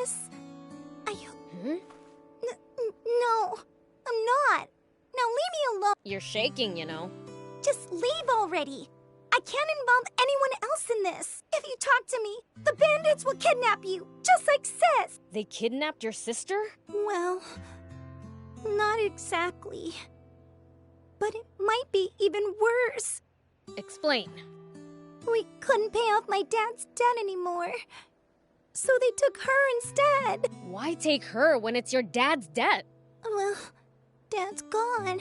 this? Hmm? No, I'm not. Now leave me alone. You're shaking, you know. Just leave already. I can't involve anyone else in this. If you talk to me, the bandits will kidnap you, just like Sis. They kidnapped your sister? Well, not exactly. But it might be even worse. Explain. We couldn't pay off my dad's debt anymore. So they took her instead. Why take her when it's your dad's debt? Well, Dad's gone.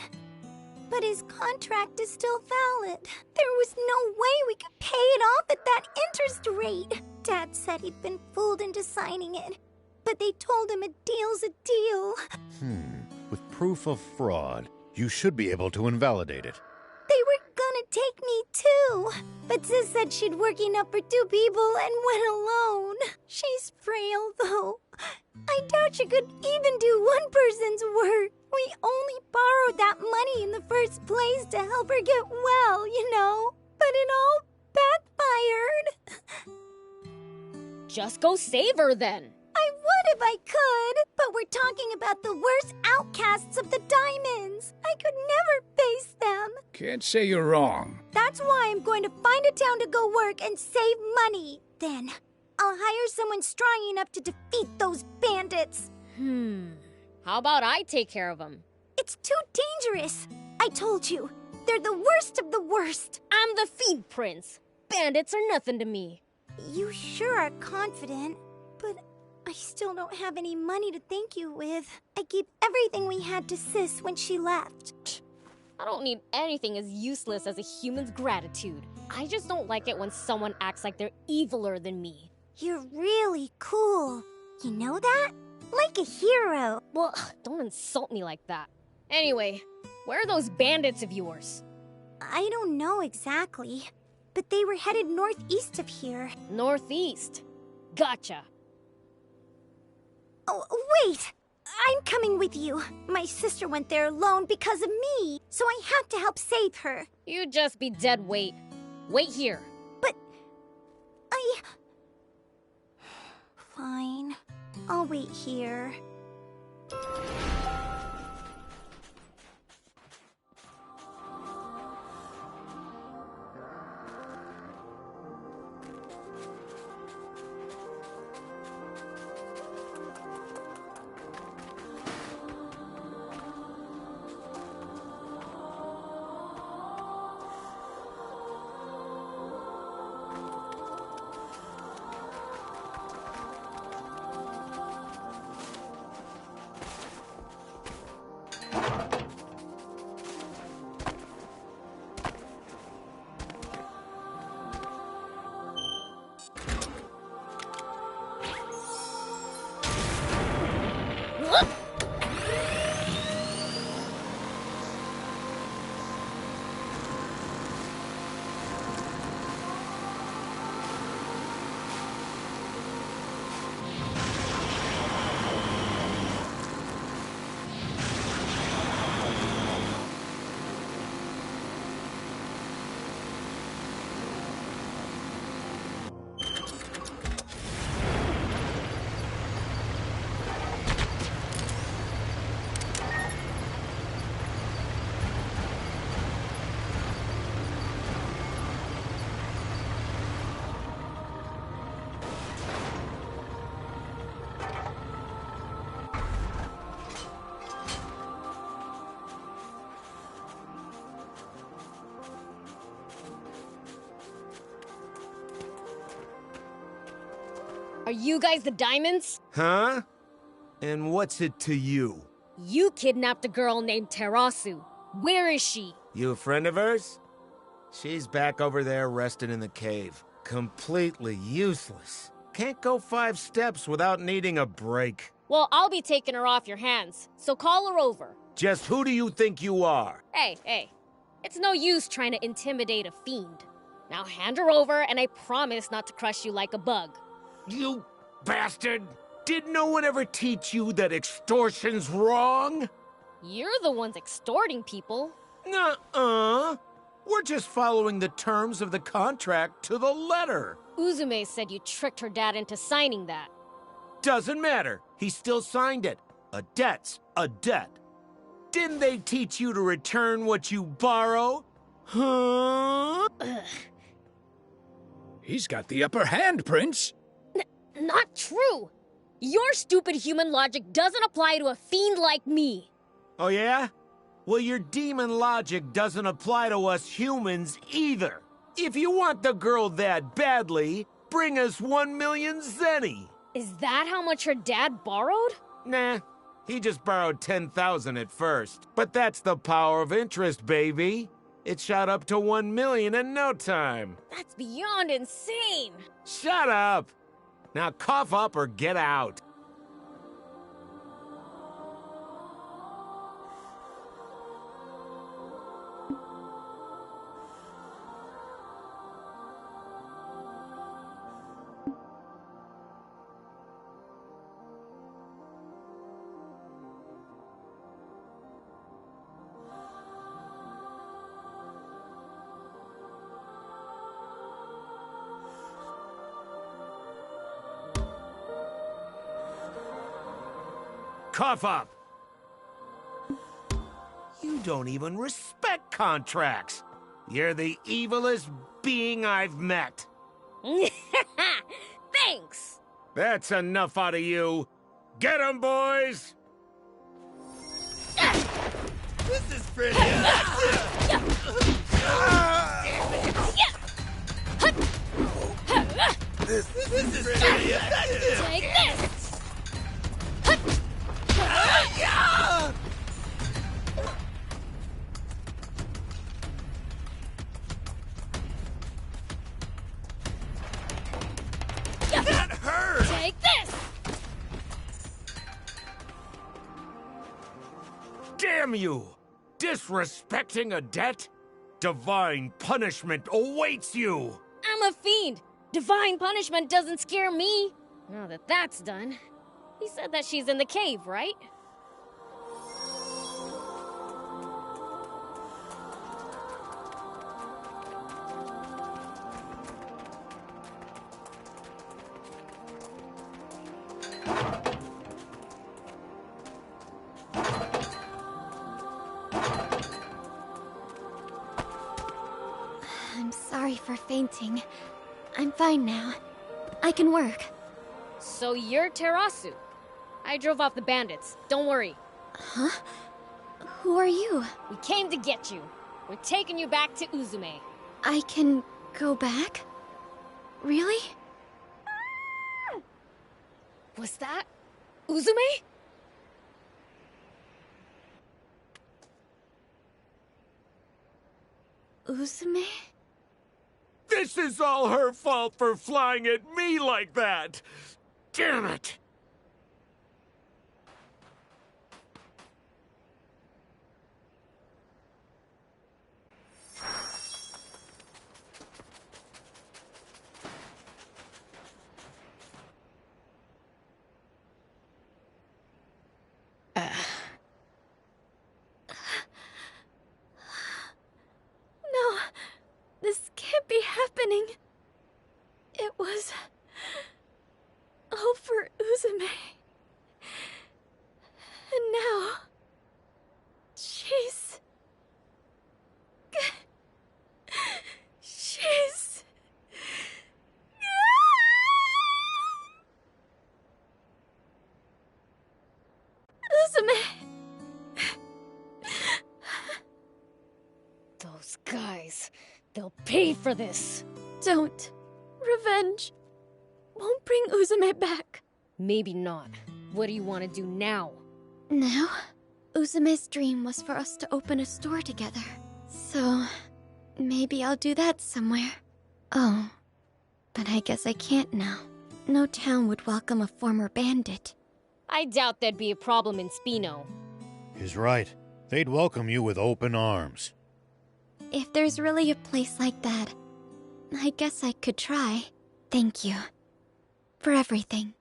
But his contract is still valid. There was no way we could pay it off at that interest rate. Dad said he'd been fooled into signing it. But they told him a deal's a deal. With proof of fraud, you should be able to invalidate it. They were gonna take me too. But Sis said she'd work enough for 2 people and went alone. She's frail though. I doubt she could even do one person's work. We only borrowed that money in the first place to help her get well, you know. But it all backfired. Just go save her then. I would if I could, but we're talking about the worst outcasts of the diamonds. I could never face them. Can't say you're wrong. That's why I'm going to find a town to go work and save money. Then, I'll hire someone strong enough to defeat those bandits. How about I take care of them? It's too dangerous. I told you, they're the worst of the worst. I'm the feed prince. Bandits are nothing to me. You sure are confident, but I still don't have any money to thank you with. I gave everything we had to Sis when she left. I don't need anything as useless as a human's gratitude. I just don't like it when someone acts like they're eviler than me. You're really cool. You know that? Like a hero. Well, don't insult me like that. Anyway, where are those bandits of yours? I don't know exactly, but they were headed northeast of here. Northeast. Gotcha. Oh, wait! I'm coming with you. My sister went there alone because of me, so I have to help save her. You'd just be dead weight. Wait here. But Fine. I'll wait here. Are you guys the diamonds? Huh? And what's it to you? You kidnapped a girl named Terasu. Where is she? You a friend of hers? She's back over there resting in the cave. Completely useless. Can't go 5 steps without needing a break. Well, I'll be taking her off your hands, so call her over. Just who do you think you are? Hey. It's no use trying to intimidate a fiend. Now hand her over, and I promise not to crush you like a bug. You bastard! Did no one ever teach you that extortion's wrong? You're the ones extorting people. Nuh-uh. We're just following the terms of the contract to the letter. Uzume said you tricked her dad into signing that. Doesn't matter. He still signed it. A debt's a debt. Didn't they teach you to return what you borrow? Huh? He's got the upper hand, Prince. Not true! Your stupid human logic doesn't apply to a fiend like me. Oh yeah? Well, your demon logic doesn't apply to us humans either. If you want the girl that badly, bring us 1 million zenny. Is that how much her dad borrowed? Nah, he just borrowed 10,000 at first. But that's the power of interest, baby. It shot up to 1 million in no time. That's beyond insane! Shut up! Now cough up or get out. Cough up! You don't even respect contracts. You're the evilest being I've met. Thanks! That's enough out of you. Get 'em, boys! This is pretty. This is pretty effective. Take this! That hurt. Take this! Damn you! Disrespecting a debt? Divine punishment awaits you! I'm a fiend! Divine punishment doesn't scare me! Now that that's done, he said that she's in the cave, right? I'm sorry for fainting. I'm fine now. I can work. So you're Terasu. I drove off the bandits. Don't worry. Huh? Who are you? We came to get you. We're taking you back to Uzume. I can go back? Really? Was that Uzume? Uzume? This is all her fault for flying at me like that! Damn it! No, this can't be happening. It was all for Uzume. And now she's Uzume. Those guys, they'll pay for this. Don't. Revenge won't bring Uzume back. Maybe not. What do you want to do now? Now, Uzume's dream was for us to open a store together. So, maybe I'll do that somewhere. Oh, but I guess I can't now. No town would welcome a former bandit. I doubt there'd be a problem in Spino. He's right. They'd welcome you with open arms. If there's really a place like that, I guess I could try. Thank you. For everything.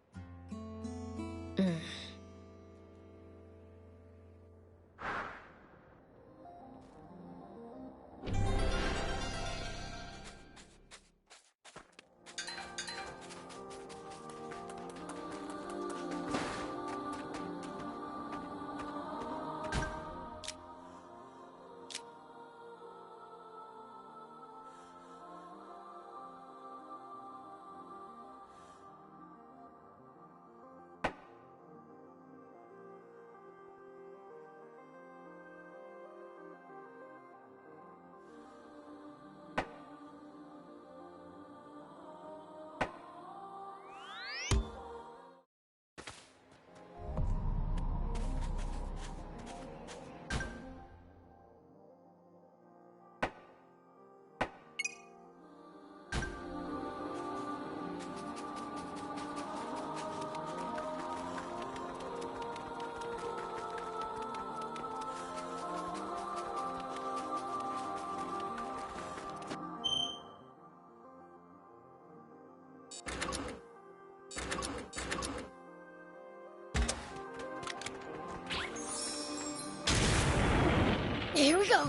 we go.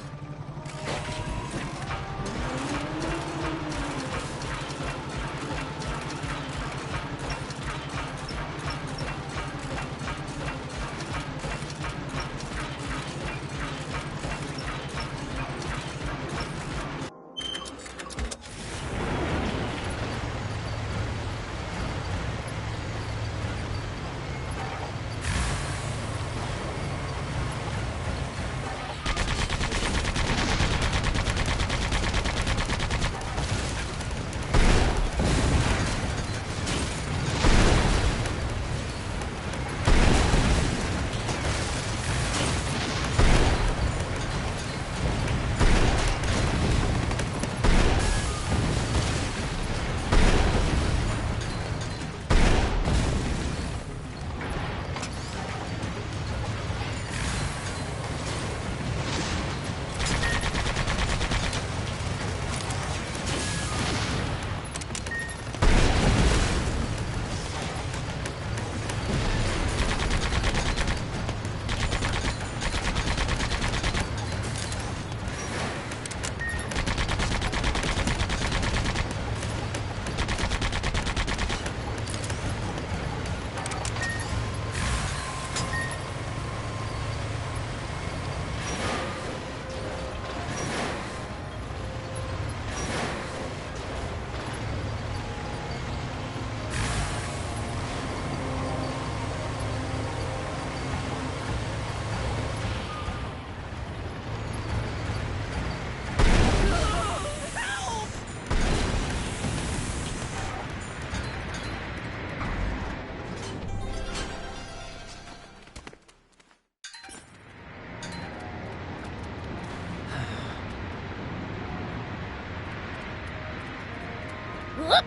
Whoop!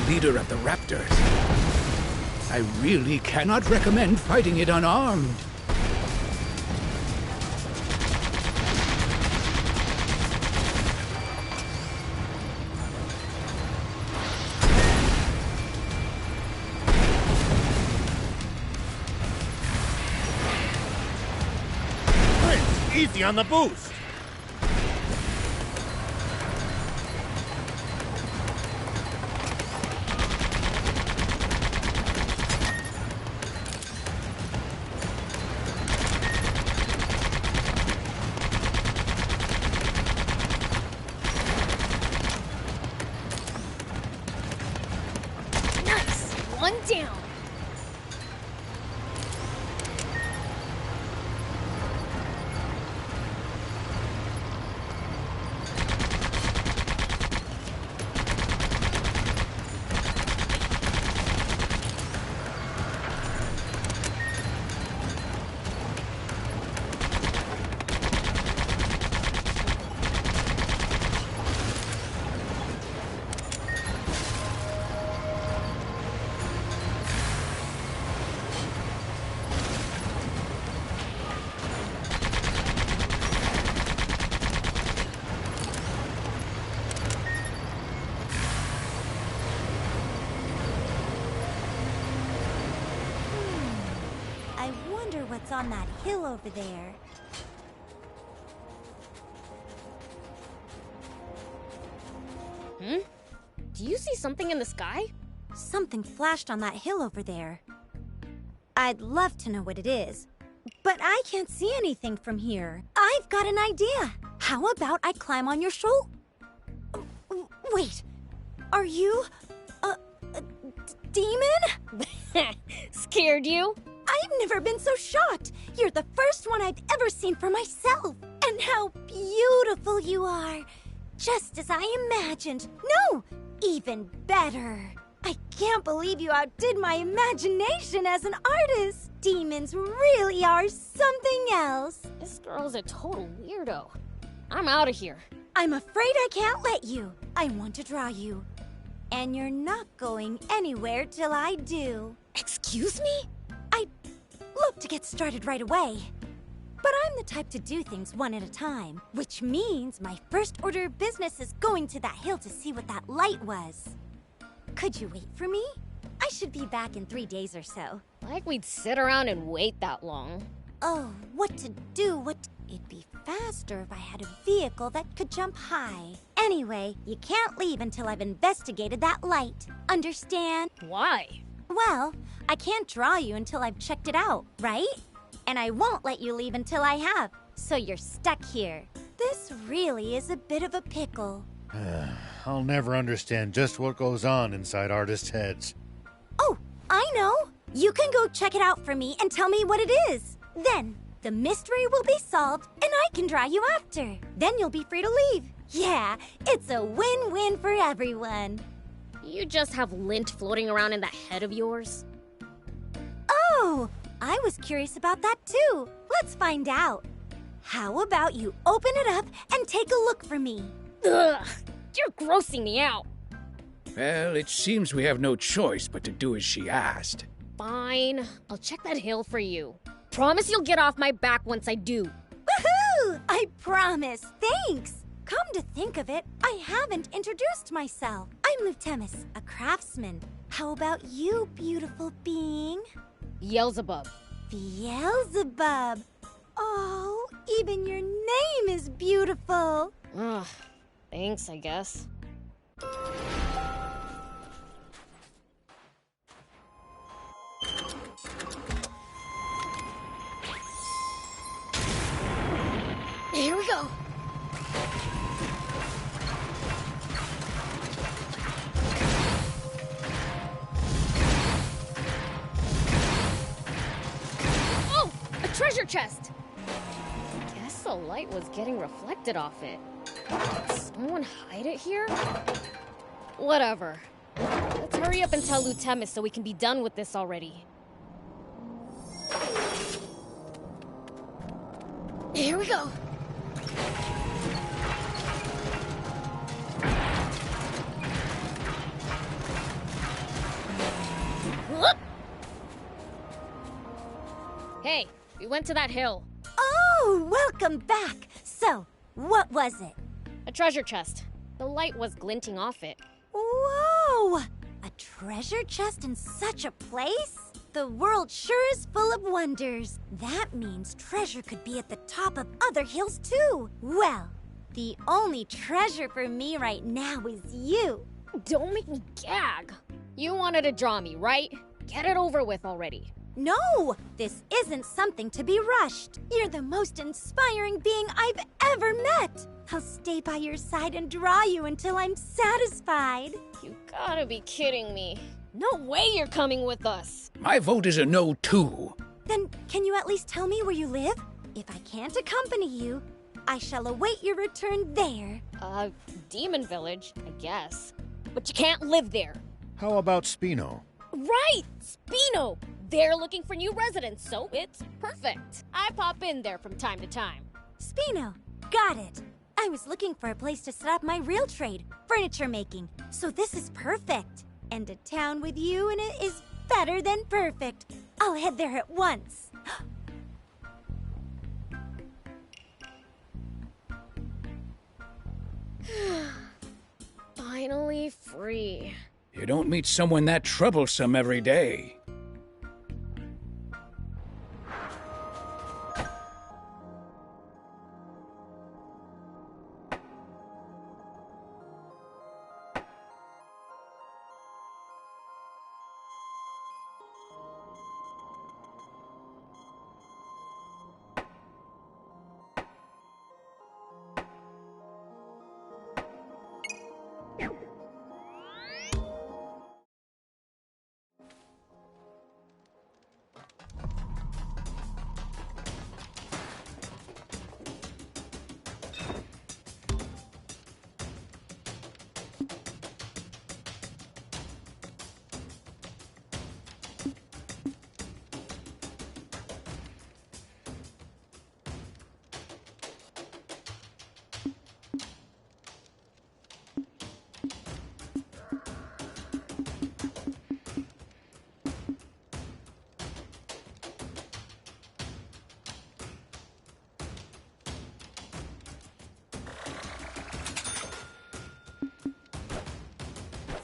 Leader of the Raptors. I really cannot recommend fighting it unarmed. Prince, easy on the boost! Nice! One down. I wonder what's on that hill over there. Hmm? Do you see something in the sky? Something flashed on that hill over there. I'd love to know what it is, but I can't see anything from here. I I've got an idea. How about I climb on your shoulder? Wait, are you a demon? Scared you? I've never been so shocked. You're the first one I've ever seen for myself. And how beautiful you are. Just as I imagined. No, even better. I can't believe you outdid my imagination as an artist. Demons really are something else. This girl's a total weirdo. I'm out of here. I'm afraid I can't let you. I want to draw you. And you're not going anywhere till I do. Excuse me? I'd love to get started right away. But I'm the type to do things one at a time, which means my first order of business is going to that hill to see what that light was. Could you wait for me? I should be back in 3 days or so. Like we'd sit around and wait that long. Oh, what to do, It'd be faster if I had a vehicle that could jump high. Anyway, you can't leave until I've investigated that light. Understand? Why? Well, I can't draw you until I've checked it out, right? And I won't let you leave until I have. So you're stuck here. This really is a bit of a pickle. I'll never understand just what goes on inside artists' heads. Oh, I know. You can go check it out for me and tell me what it is. Then, the mystery will be solved and I can draw you after. Then you'll be free to leave. Yeah, it's a win-win for everyone. You just have lint floating around in that head of yours? Oh, I was curious about that too. Let's find out. How about you open it up and take a look for me? Ugh, you're grossing me out. Well, it seems we have no choice but to do as she asked. Fine, I'll check that hill for you. Promise you'll get off my back once I do. Woohoo! I promise. Thanks. Come to think of it, I haven't introduced myself. I'm Lutemis, a craftsman. How about you, beautiful being? Beelzebub. Beelzebub. Oh, even your name is beautiful. Ugh, thanks, I guess. Here we go. Oh, a treasure chest. Guess the light was getting reflected off it. Did someone hide it here? Whatever. Let's hurry up and tell Lutemis so we can be done with this already. Here we go. Whoop! Hey, we went to that hill. Oh, welcome back. So, what was it? A treasure chest. The light was glinting off it. Whoa! A treasure chest in such a place? The world sure is full of wonders. That means treasure could be at the top of other hills too. Well, the only treasure for me right now is you. Don't make me gag. You wanted to draw me, right? Get it over with already. No, this isn't something to be rushed. You're the most inspiring being I've ever met. I'll stay by your side and draw you until I'm satisfied. You gotta be kidding me. No way you're coming with us. My vote is a no, too. Then can you at least tell me where you live? If I can't accompany you, I shall await your return there. Demon Village, I guess. But you can't live there. How about Spino? Right! Spino! They're looking for new residents, so it's perfect. I pop in there from time to time. Spino, got it. I was looking for a place to set up my real trade, furniture making, so this is perfect. And a town with you in it is better than perfect. I'll head there at once. Finally free. You don't meet someone that troublesome every day.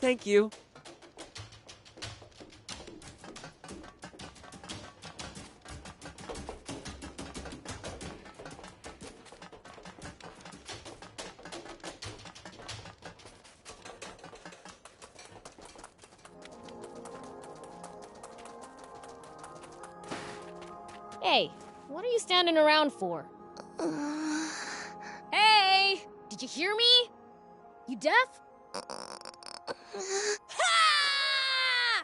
Thank you. Hey, what are you standing around for? Hey! Did you hear me? You deaf? Ha!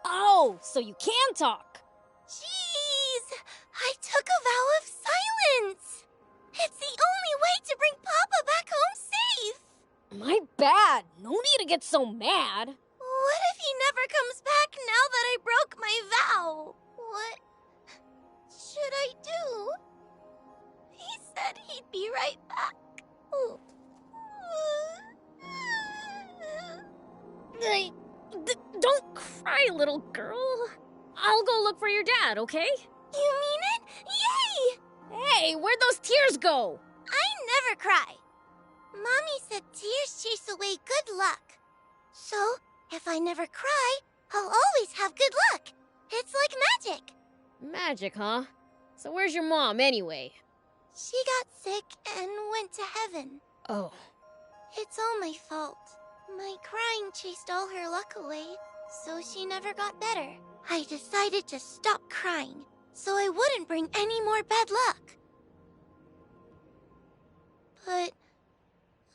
Oh, so you can talk. Jeez! I took a vow of silence! It's the only way to bring Papa back home safe! My bad. No need to get so mad. What if he never comes back now that I broke my vow? What should I do? He said he'd be right back. Don't cry, little girl. I'll go look for your dad, okay? You mean it? Yay! Hey, where'd those tears go? I never cry. Mommy said tears chase away good luck. So, if I never cry, I'll always have good luck. It's like magic. Magic, huh? So where's your mom, anyway? She got sick and went to heaven. Oh. It's all my fault. My crying chased all her luck away, so she never got better. I decided to stop crying, so I wouldn't bring any more bad luck. But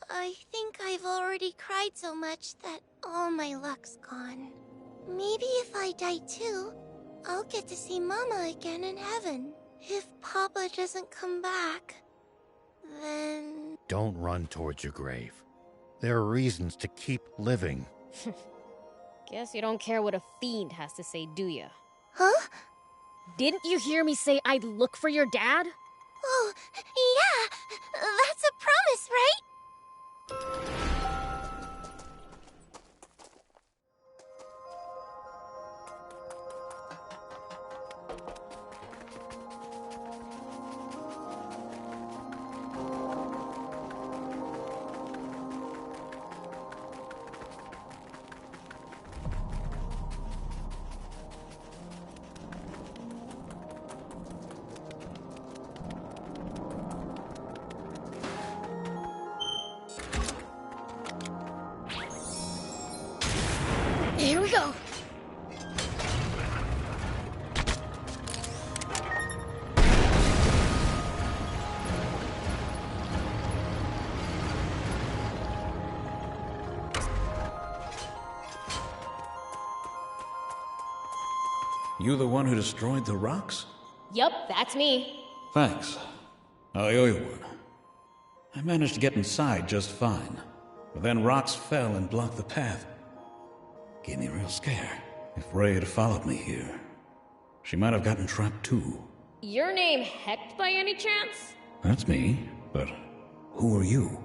I think I've already cried so much that all my luck's gone. Maybe if I die too, I'll get to see Mama again in heaven. If Papa doesn't come back, then... Don't run towards your grave. There are reasons to keep living. Guess you don't care what a fiend has to say, do ya? Huh? Didn't you hear me say I'd look for your dad? Oh, yeah! That's a promise, right? Here we go. You the one who destroyed the rocks? Yup, that's me. Thanks. I owe you one. I managed to get inside just fine, but then rocks fell and blocked the path. Gave me a real scare. If Ray had followed me here, she might have gotten trapped too. Your name Hecht by any chance? That's me, but who are you?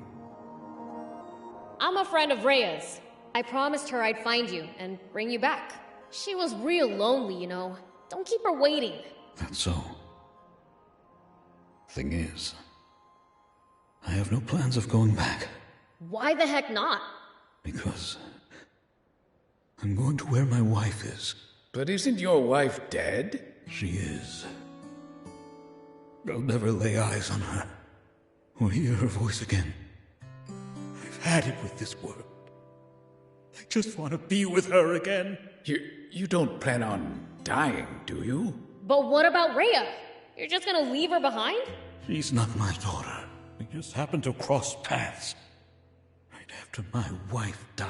I'm a friend of Rhea's. I promised her I'd find you and bring you back. She was real lonely, you know. Don't keep her waiting. That's so. Thing is, I have no plans of going back. Why the heck not? Because I'm going to where my wife is. But isn't your wife dead? She is. I'll never lay eyes on her or hear her voice again. I've had it with this world. I just want to be with her again. You don't plan on dying, do you? But what about Rhea? You're just gonna leave her behind? She's not my daughter. We just happened to cross paths right after my wife died.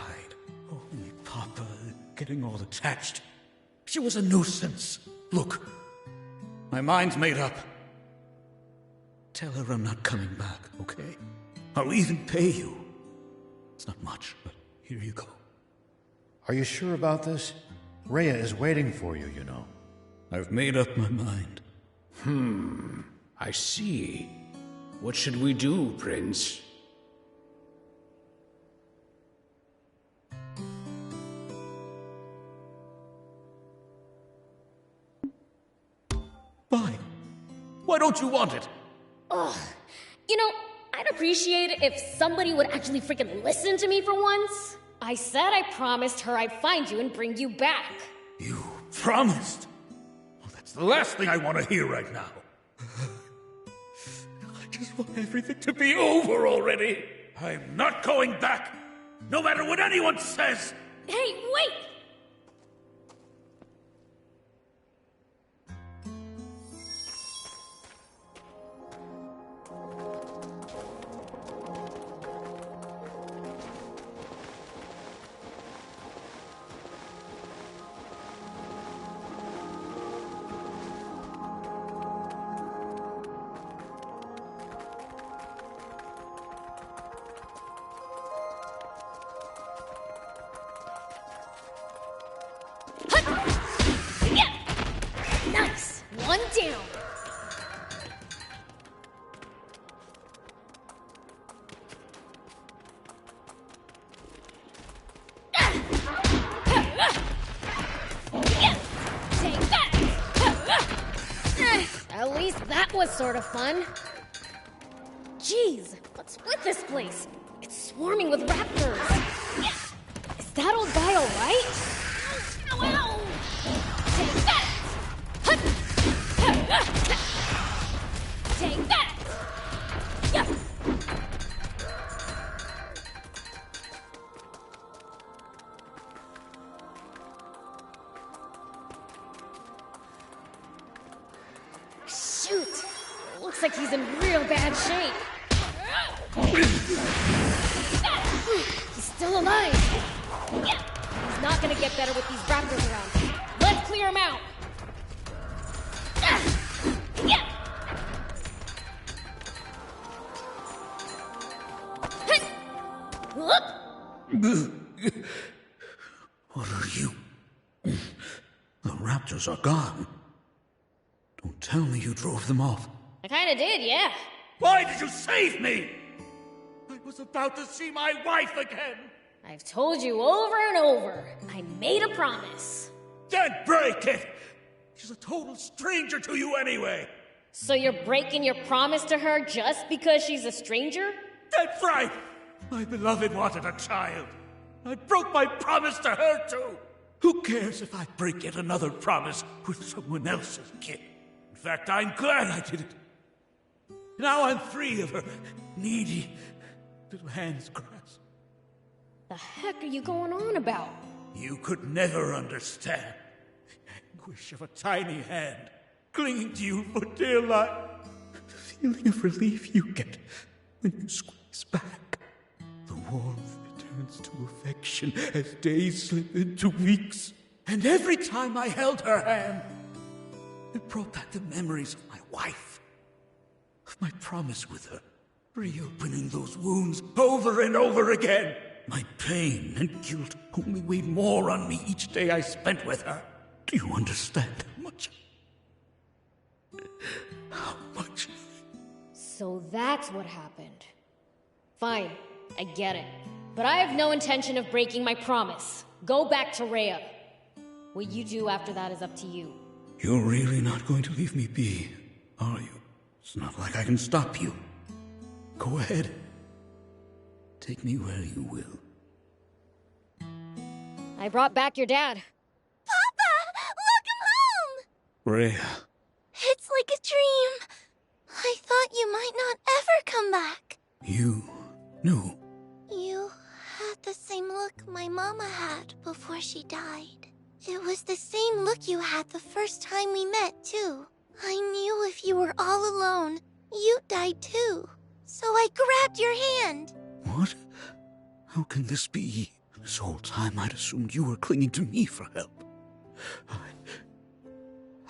Oh, me Papa getting all attached. She was a nuisance. Look, my mind's made up. Tell her I'm not coming back, okay? I'll even pay you. It's not much, but here you go. Are you sure about this? Rhea is waiting for you, you know. I've made up my mind. I see. What should we do, Prince? Why? Why don't you want it? Ugh. You know, I'd appreciate it if somebody would actually freaking listen to me for once. I said I promised her I'd find you and bring you back. You promised? Well, that's the last thing I want to hear right now. I just want everything to be over already. I'm not going back, no matter what anyone says. Hey, wait! Nice! One down! Take that! At least that was sort of fun. Jeez, what's with this place? It's swarming with raptors. Is that old guy alright? Ow, ow! Take that! Take that! Yep. Shoot! Looks like he's in real bad shape. He's still alive. He's not gonna get better with these raptors around. Let's clear him out. What are you? The raptors are gone. Don't tell me you drove them off. I kinda did, yeah. Why did you save me? I was about to see my wife again. I've told you over and over. I made a promise. Then break it. She's a total stranger to you anyway. So you're breaking your promise to her just because she's a stranger? That's right. My beloved wanted a child. I broke my promise to her too. Who cares if I break yet another promise with someone else's kid? In fact, I'm glad I did it. Now I'm free of her needy little hands grasp. The heck are you going on about? You could never understand the anguish of a tiny hand clinging to you for dear life. The feeling of relief you get when you squeeze back. The warmth that turns to affection as days slip into weeks. And every time I held her hand, it brought back the memories of my wife, of my promise with her, reopening those wounds over and over again. My pain and guilt only weighed more on me each day I spent with her. Do you understand how much? How much? So that's what happened. Fine, I get it. But I have no intention of breaking my promise. Go back to Rhea. What you do after that is up to you. You're really not going to leave me be, are you? It's not like I can stop you. Go ahead. Take me where you will. I brought back your dad. Papa! Welcome home! Rhea. It's like a dream. I thought you might not ever come back. You knew. You had the same look my mama had before she died. It was the same look you had the first time we met, too. I knew if you were all alone, you'd die too. So I grabbed your hand. What? How can this be? This whole time I'd assumed you were clinging to me for help.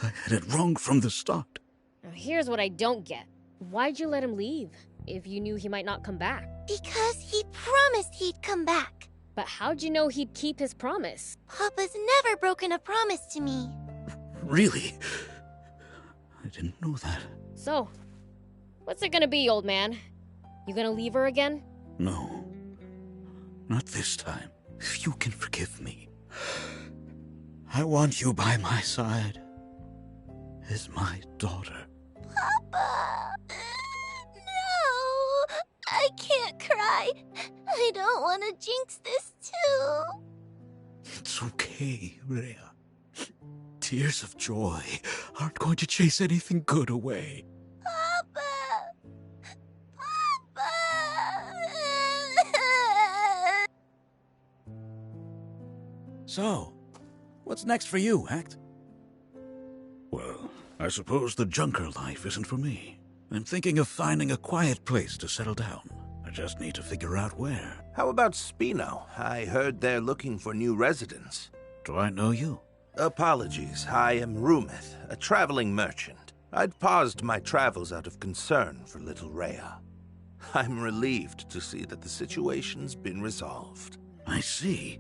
I had it wrong from the start. Now here's what I don't get. Why'd you let him leave if you knew he might not come back? Because he promised he'd come back. But how'd you know he'd keep his promise? Papa's never broken a promise to me. Really? I didn't know that. So, what's it gonna be, old man? You gonna leave her again? No. Not this time. If you can forgive me. I want you by my side. As my daughter. Papa! No! I don't want to jinx this too. It's okay, Rhea. Tears of joy aren't going to chase anything good away. Papa! Papa! So, what's next for you, Act? Well, I suppose the junker life isn't for me. I'm thinking of finding a quiet place to settle down. I just need to figure out where. How about Spino? I heard they're looking for new residents. Do I know you? Apologies, I am Rumith, a traveling merchant. I'd paused my travels out of concern for little Rhea. I'm relieved to see that the situation's been resolved. I see.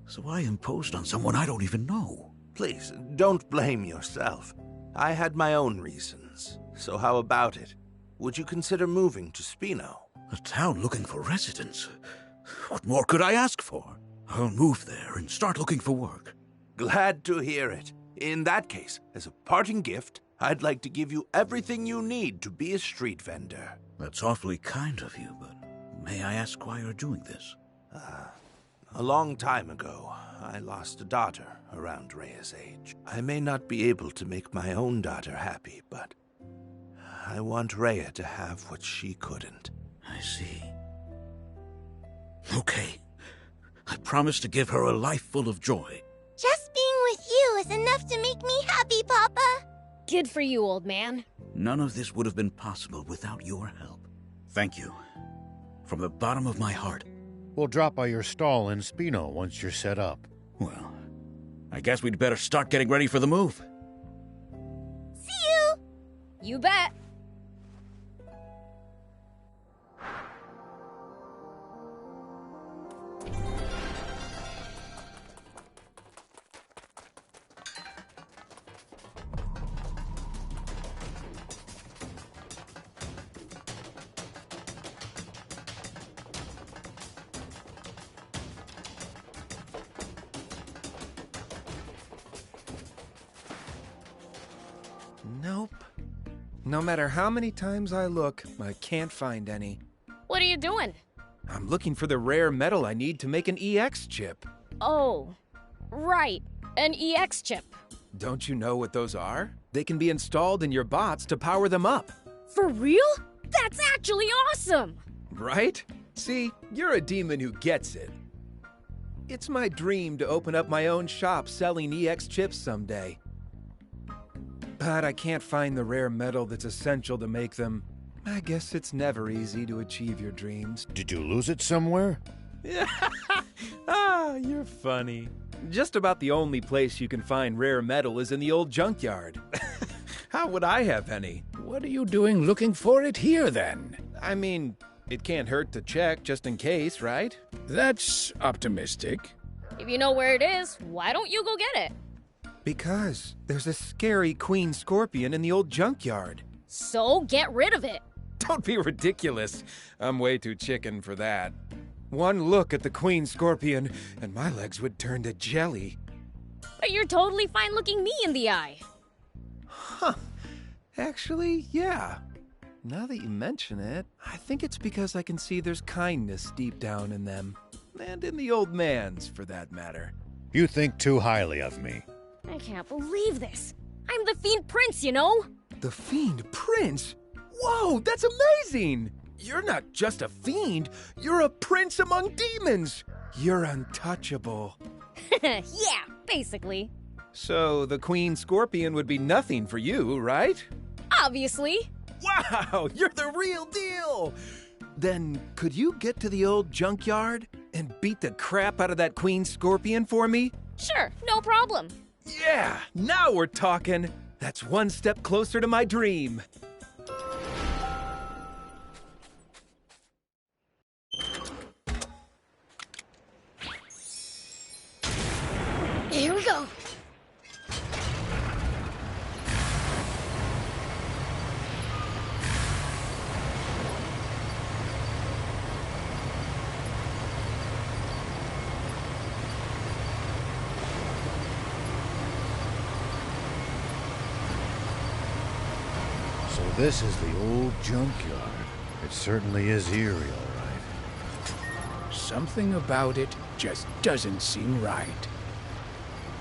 So I imposed on someone I don't even know. Please, don't blame yourself. I had my own reasons. So how about it? Would you consider moving to Spino? A town looking for residents? What more could I ask for? I'll move there and start looking for work. Glad to hear it. In that case, as a parting gift, I'd like to give you everything you need to be a street vendor. That's awfully kind of you, but may I ask why you're doing this? A long time ago, I lost a daughter around Rhea's age. I may not be able to make my own daughter happy, but I want Rhea to have what she couldn't. I see. Okay. I promise to give her a life full of joy. Just being with you is enough to make me happy, Papa. Good for you, old man. None of this would have been possible without your help. Thank you. From the bottom of my heart. We'll drop by your stall in Spino once you're set up. Well, I guess we'd better start getting ready for the move. See you! You bet. Nope. No matter how many times I look, I can't find any. What are you doing? I'm looking for the rare metal I need to make an EX chip. Oh, right. An EX chip. Don't you know what those are? They can be installed in your bots to power them up. For real? That's actually awesome! Right? See, you're a demon who gets it. It's my dream to open up my own shop selling EX chips someday. But I can't find the rare metal that's essential to make them. I guess it's never easy to achieve your dreams. Did you lose it somewhere? Ah, you're funny. Just about the only place you can find rare metal is in the old junkyard. How would I have any? What are you doing looking for it here, then? I mean, it can't hurt to check just in case, right? That's optimistic. If you know where it is, why don't you go get it? Because there's a scary queen scorpion in the old junkyard. So get rid of it. Don't be ridiculous. I'm way too chicken for that. One look at the queen scorpion, and my legs would turn to jelly. But you're totally fine looking me in the eye. Huh. Actually, yeah. Now that you mention it, I think it's because I can see there's kindness deep down in them. And in the old man's, for that matter. You think too highly of me. I can't believe this. I'm the Fiend Prince, you know? The Fiend Prince? Whoa, that's amazing! You're not just a fiend, you're a prince among demons! You're untouchable. Yeah, basically. So the Queen Scorpion would be nothing for you, right? Obviously. Wow, you're the real deal! Then could you get to the old junkyard and beat the crap out of that Queen Scorpion for me? Sure, no problem. Yeah, now we're talking. That's one step closer to my dream. Here we go. So this is the old junkyard. It certainly is eerie, all right. Something about it just doesn't seem right.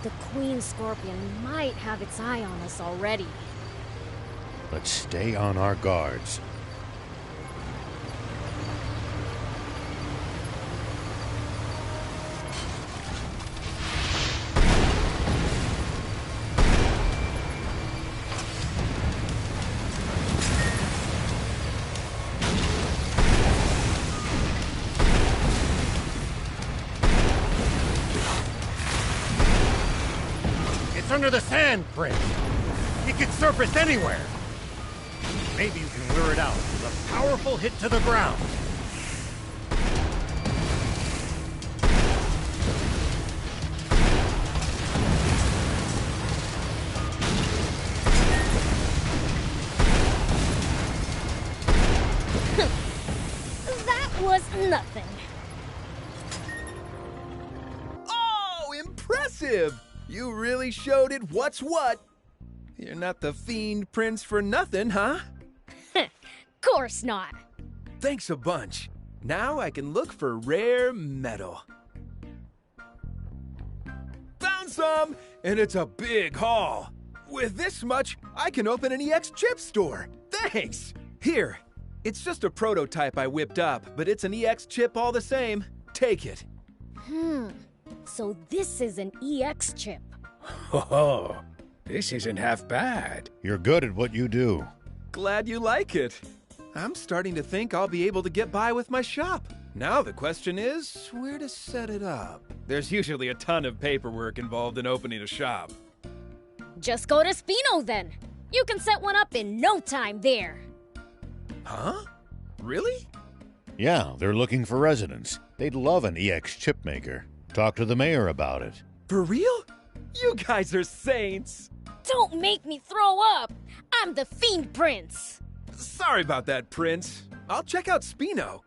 The Queen Scorpion might have its eye on us already. Let's stay on our guards. It's under the sand, Prince. It could surface anywhere. Maybe you can lure it out with a powerful hit to the ground. That was nothing. Oh, impressive! You really showed it what's what. You're not the Fiend Prince for nothing, huh? Course not. Thanks a bunch. Now I can look for rare metal. Found some, and it's a big haul. With this much, I can open an EX chip store. Thanks! Here, it's just a prototype I whipped up, but it's an EX chip all the same. Take it. So this is an EX chip. Oh, this isn't half bad. You're good at what you do. Glad you like it. I'm starting to think I'll be able to get by with my shop. Now the question is, where to set it up? There's usually a ton of paperwork involved in opening a shop. Just go to Spino then. You can set one up in no time there. Huh? Really? Yeah, they're looking for residents. They'd love an EX chip maker. Talk to the mayor about it. For real? You guys are saints! Don't make me throw up. I'm the Fiend Prince. Sorry about that, Prince. I'll check out Spino.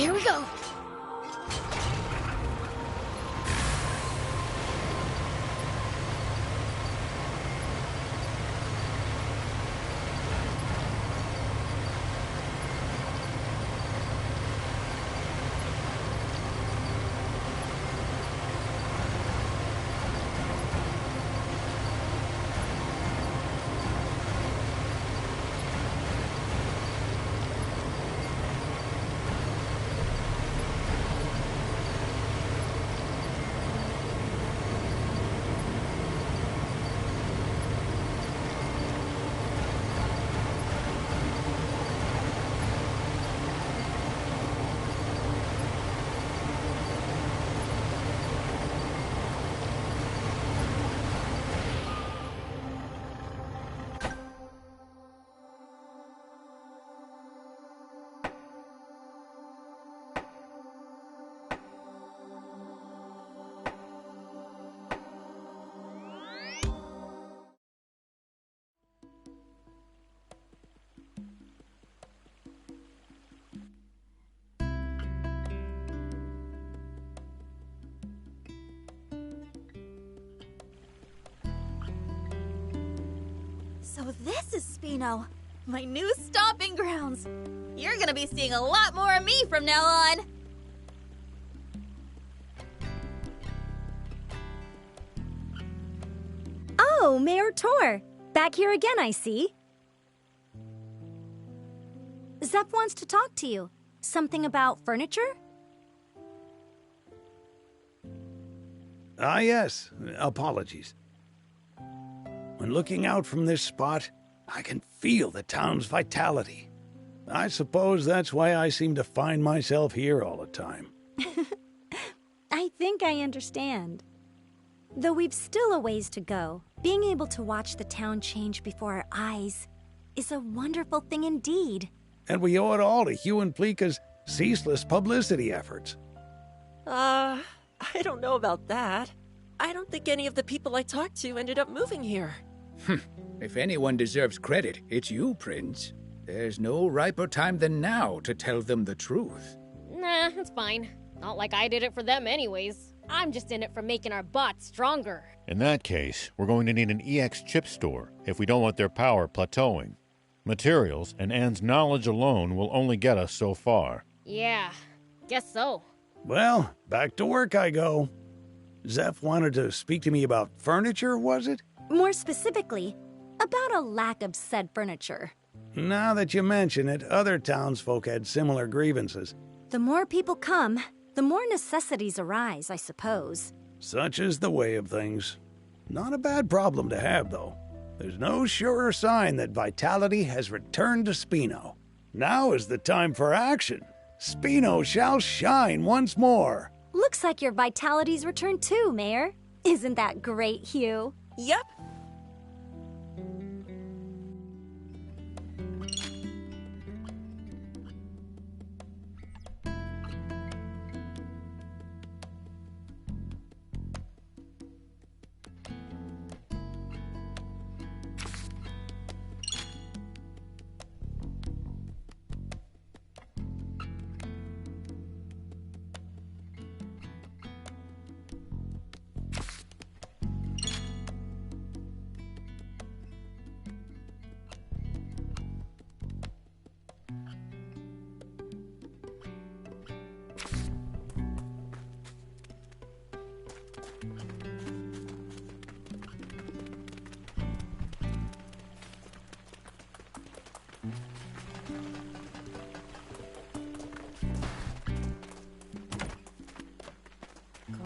Here we go. So this is Spino, my new stomping grounds. You're gonna be seeing a lot more of me from now on. Oh, Mayor Tor. Back here again, I see. Zeph wants to talk to you. Something about furniture? Ah, yes. Apologies. When looking out from this spot, I can feel the town's vitality. I suppose that's why I seem to find myself here all the time. I think I understand. Though we've still a ways to go, being able to watch the town change before our eyes is a wonderful thing indeed. And we owe it all to Hugh and Pleeka's ceaseless publicity efforts. I don't know about that. I don't think any of the people I talked to ended up moving here. If anyone deserves credit, it's you, Prince. There's no riper time than now to tell them the truth. Nah, it's fine. Not like I did it for them anyways. I'm just in it for making our bots stronger. In that case, we're going to need an EX chip store if we don't want their power plateauing. Materials and Anne's knowledge alone will only get us so far. Yeah, guess so. Well, back to work I go. Zeph wanted to speak to me about furniture, was it? More specifically, about a lack of said furniture. Now that you mention it, other townsfolk had similar grievances. The more people come, the more necessities arise, I suppose. Such is the way of things. Not a bad problem to have, though. There's no surer sign that vitality has returned to Spino. Now is the time for action. Spino shall shine once more. Looks like your vitality's returned too, Mayor. Isn't that great, Hugh? Yep.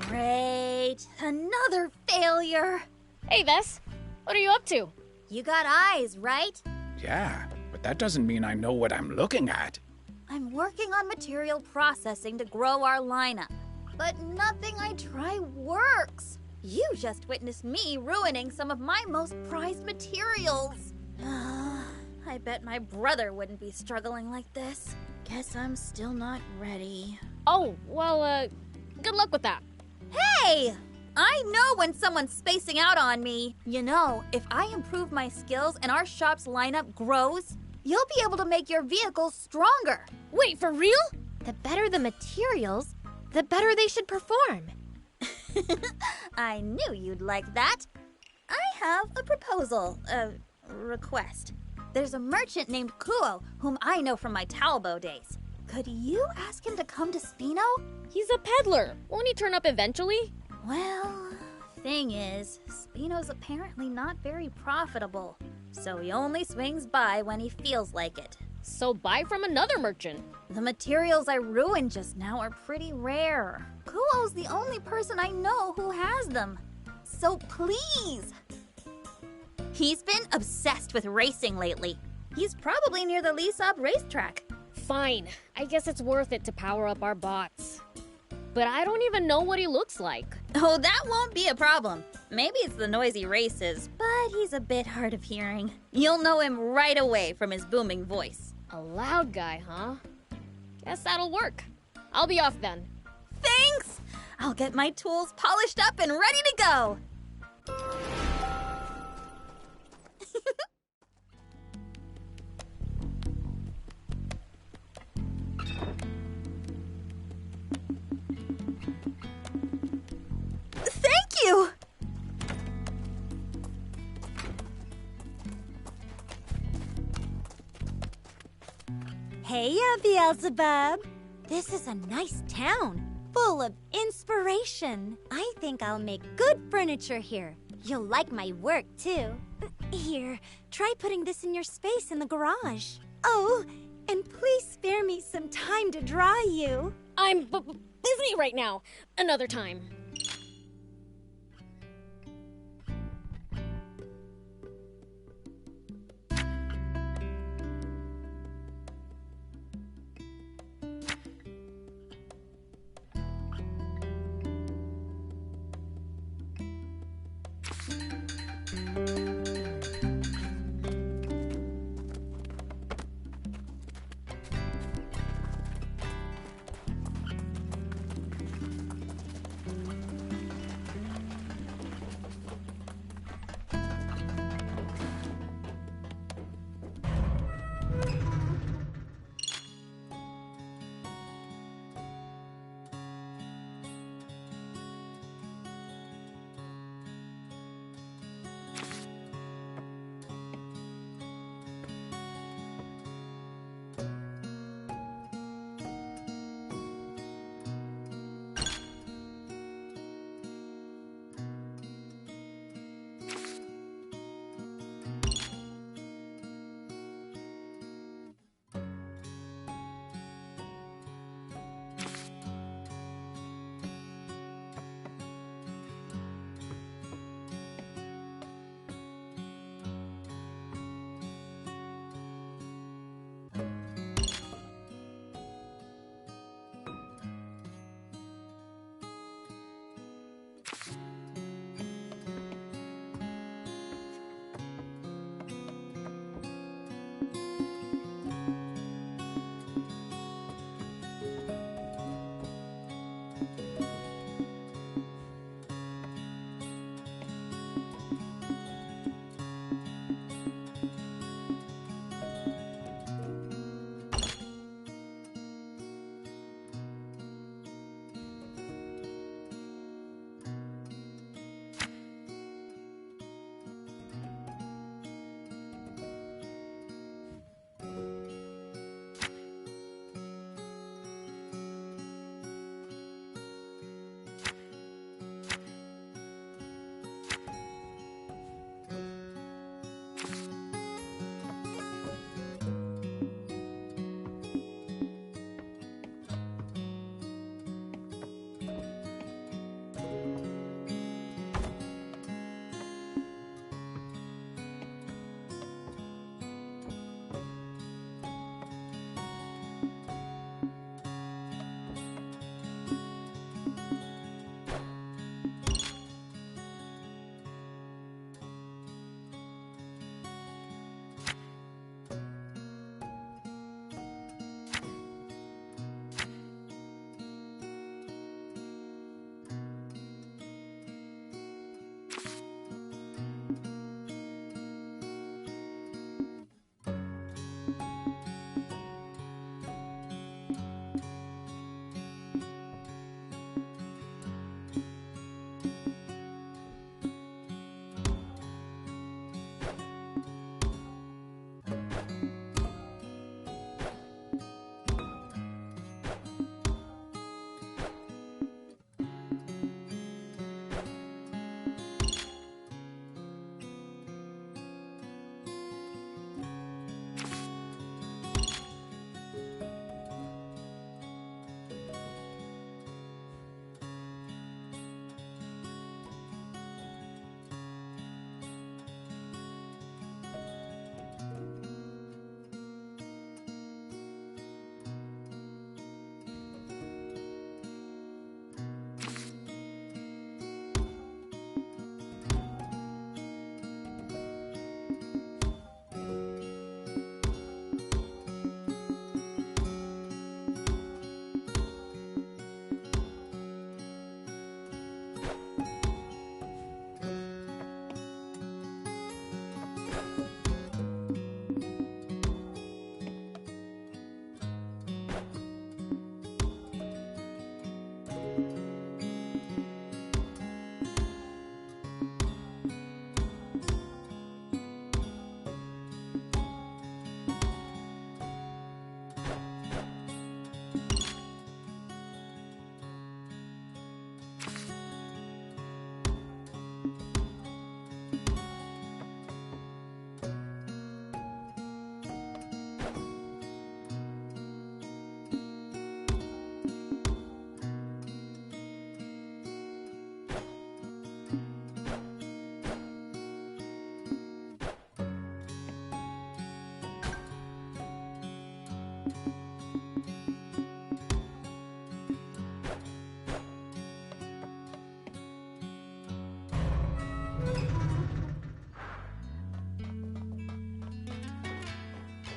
Great. Another failure. Hey, Vess. What are you up to? You got eyes, right? Yeah, but that doesn't mean I know what I'm looking at. I'm working on material processing to grow our lineup. But nothing I try works. You just witnessed me ruining some of my most prized materials. I bet my brother wouldn't be struggling like this. Guess I'm still not ready. Oh, well, good luck with that. Hey! I know when someone's spacing out on me. You know, if I improve my skills and our shop's lineup grows, you'll be able to make your vehicles stronger. Wait, for real? The better the materials, the better they should perform. I knew you'd like that. I have a proposal, request. There's a merchant named Kuo, whom I know from my Talbo days. Could you ask him to come to Spino? He's a peddler. Won't he turn up eventually? Well, thing is, Spino's apparently not very profitable, so he only swings by when he feels like it. So buy from another merchant. The materials I ruined just now are pretty rare. Kuo's the only person I know who has them. So please! He's been obsessed with racing lately. He's probably near the Lysop racetrack. Fine. I guess it's worth it to power up our bots. But I don't even know what he looks like. Oh, that won't be a problem. Maybe it's the noisy races, but he's a bit hard of hearing. You'll know him right away from his booming voice. A loud guy, huh? Guess that'll work. I'll be off then. Thanks! I'll get my tools polished up and ready to go. Thank you! Hey, Beelzebub. This is a nice town, full of inspiration. I think I'll make good furniture here. You'll like my work, too. Here, try putting this in your space in the garage. Oh, and please spare me some time to draw you. I'm busy right now. Another time.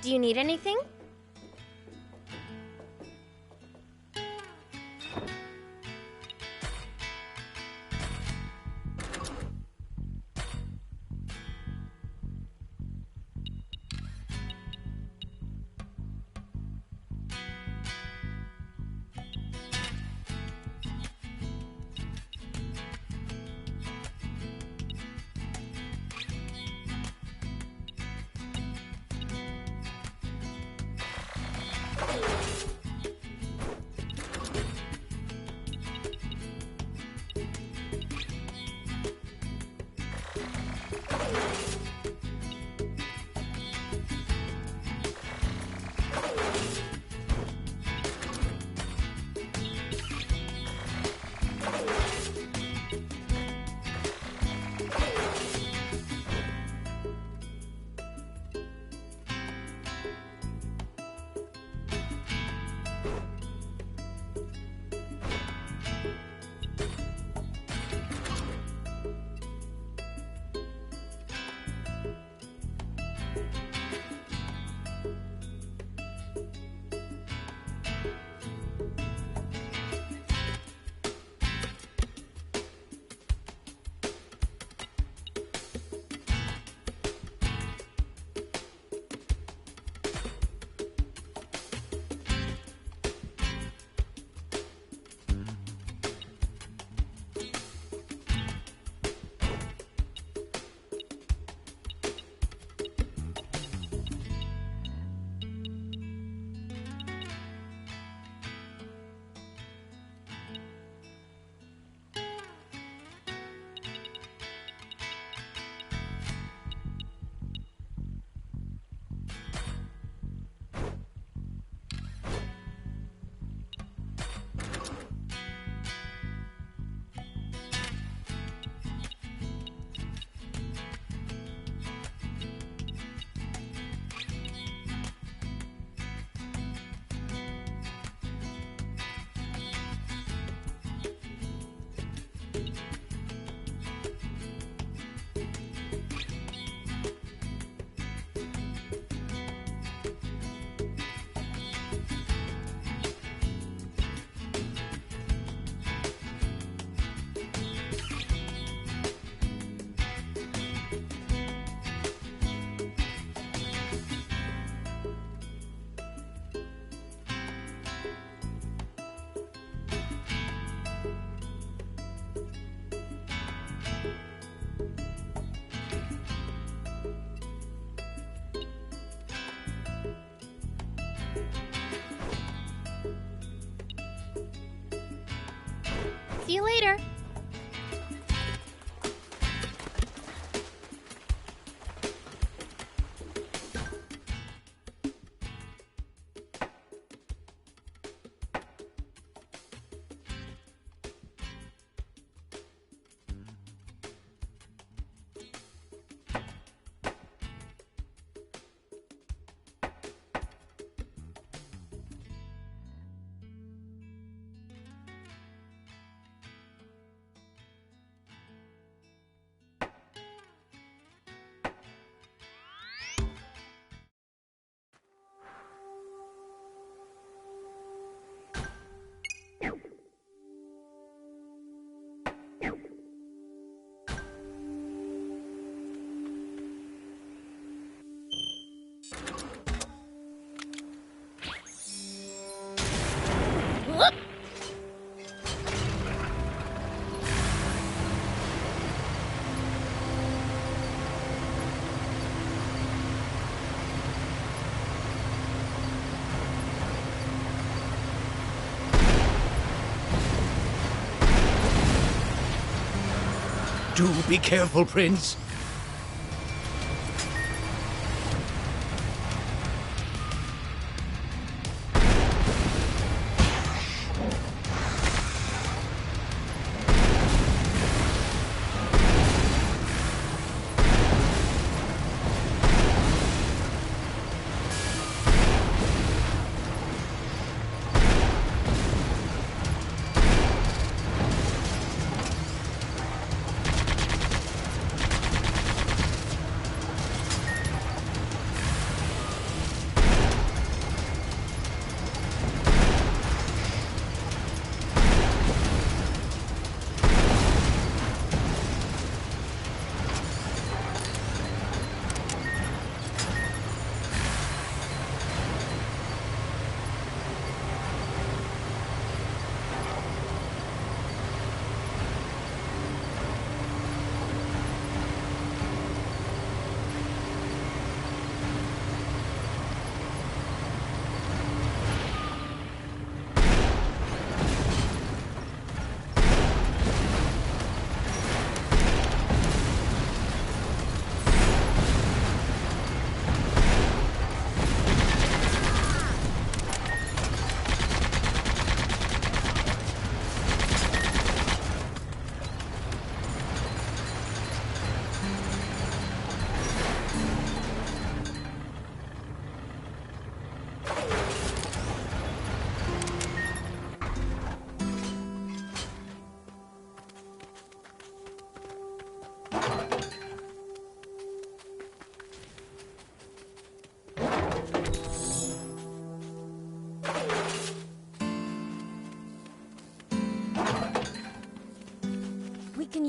Do you need anything? See you later. Do be careful, Prince.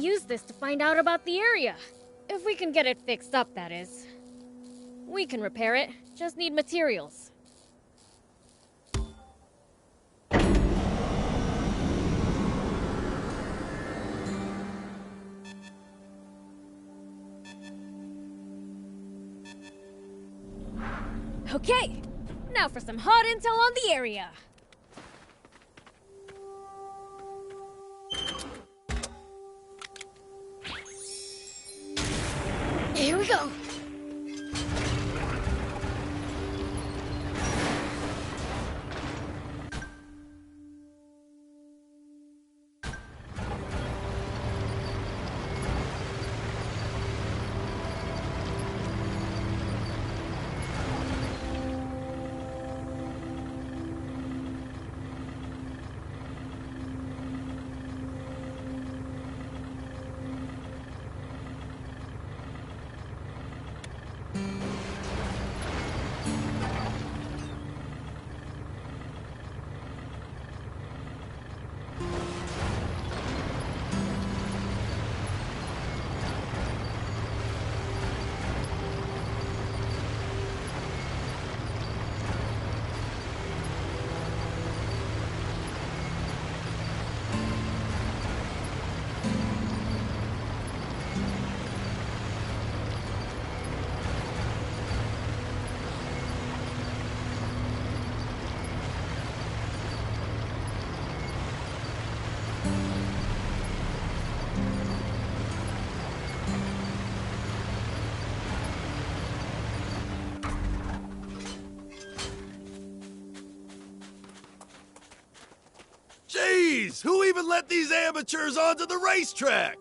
use this to find out about the area. If we can get it fixed up, that is. We can repair it, just need materials. Okay, now for some hot intel on the area. Here we go. Jeez, who even let these amateurs onto the racetrack?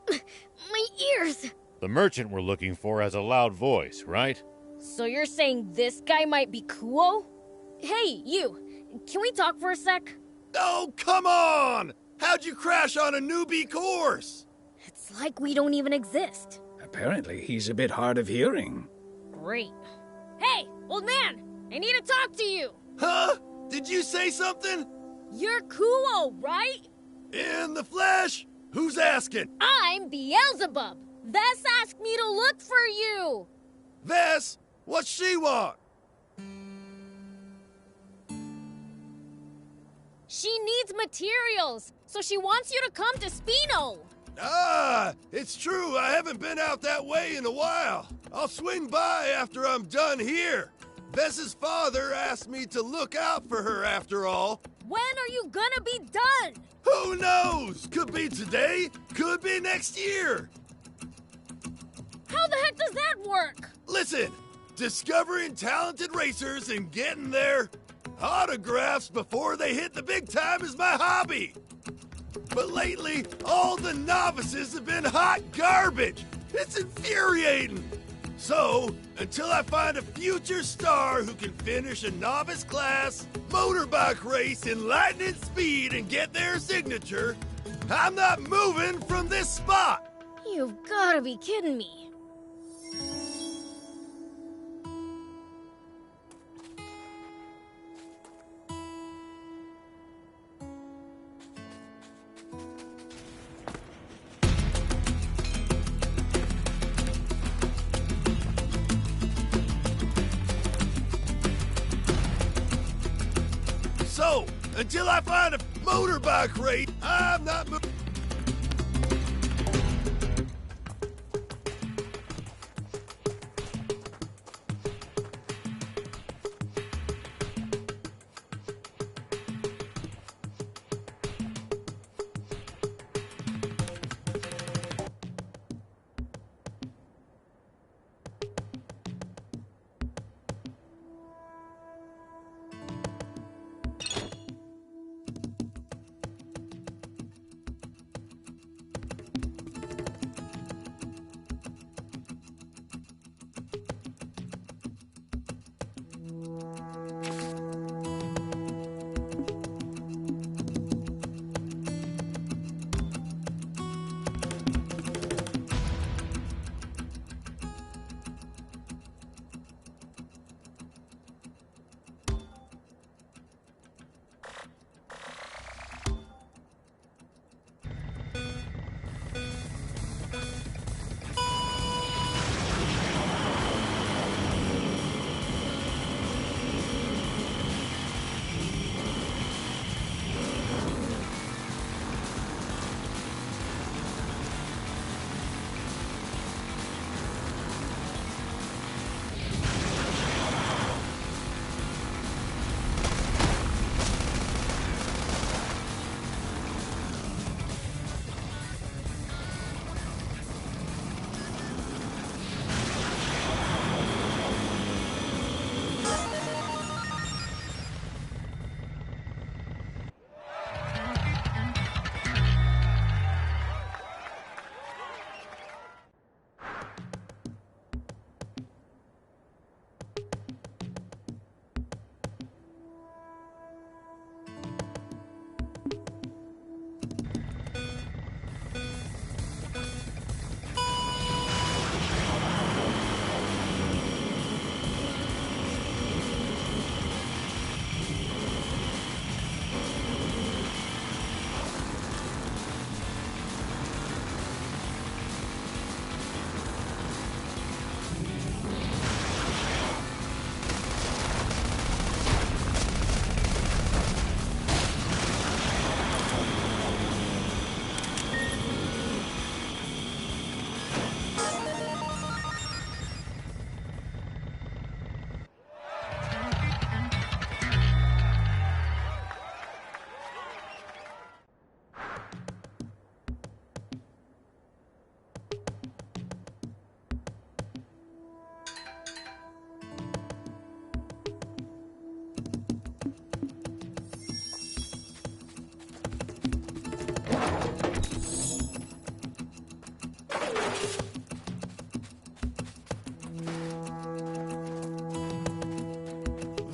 My ears! The merchant we're looking for has a loud voice, right? So you're saying this guy might be Kuo? Hey, you! Can we talk for a sec? Oh, come on! How'd you crash on a newbie course? It's like we don't even exist. Apparently, he's a bit hard of hearing. Great. Hey, old man! I need to talk to you! Huh? Did you say something? You're Kuo, right? In the flesh? Who's asking? I'm Beelzebub! Vess asked me to look for you! Vess? What's she want? She needs materials, so she wants you to come to Spino! Ah, it's true. I haven't been out that way in a while. I'll swing by after I'm done here. Vess's father asked me to look out for her after all. When are you gonna be done? Who knows? Could be today, could be next year. How the heck does that work? Listen, discovering talented racers and getting their autographs before they hit the big time is my hobby. But lately, all the novices have been hot garbage. It's infuriating. So, until I find a future star who can finish a novice class motorbike race in lightning speed and get their signature, I'm not moving from this spot. You've gotta be kidding me. So, until I find a motorbike race, I'm not moving.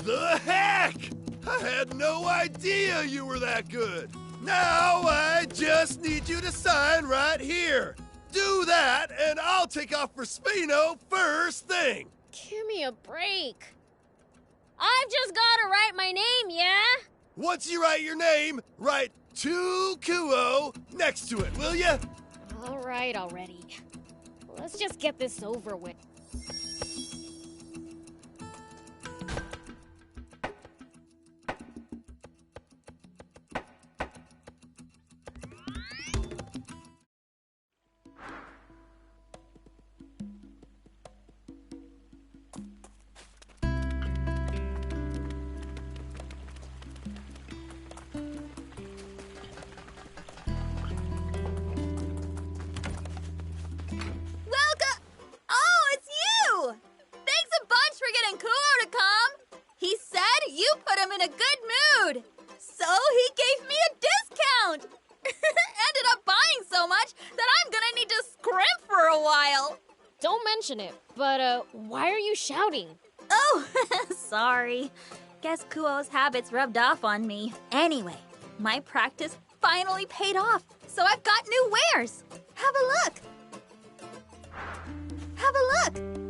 The heck! I had no idea you were that good. Now I just need you to sign right here. Do that, and I'll take off for Spino first thing. Give me a break. I've just gotta write my name, yeah? Once you write your name, write 2 Kuo next to it, will ya? All right already. Let's just get this over with. in a good mood. So he gave me a discount. Ended up buying so much that I'm gonna need to scrimp for a while. Don't mention it, but why are you shouting? Oh, sorry. Guess Kuo's habits rubbed off on me. Anyway, my practice finally paid off, so I've got new wares. Have a look. Have a look.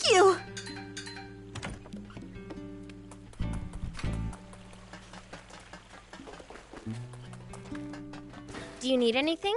Thank you! Do you need anything?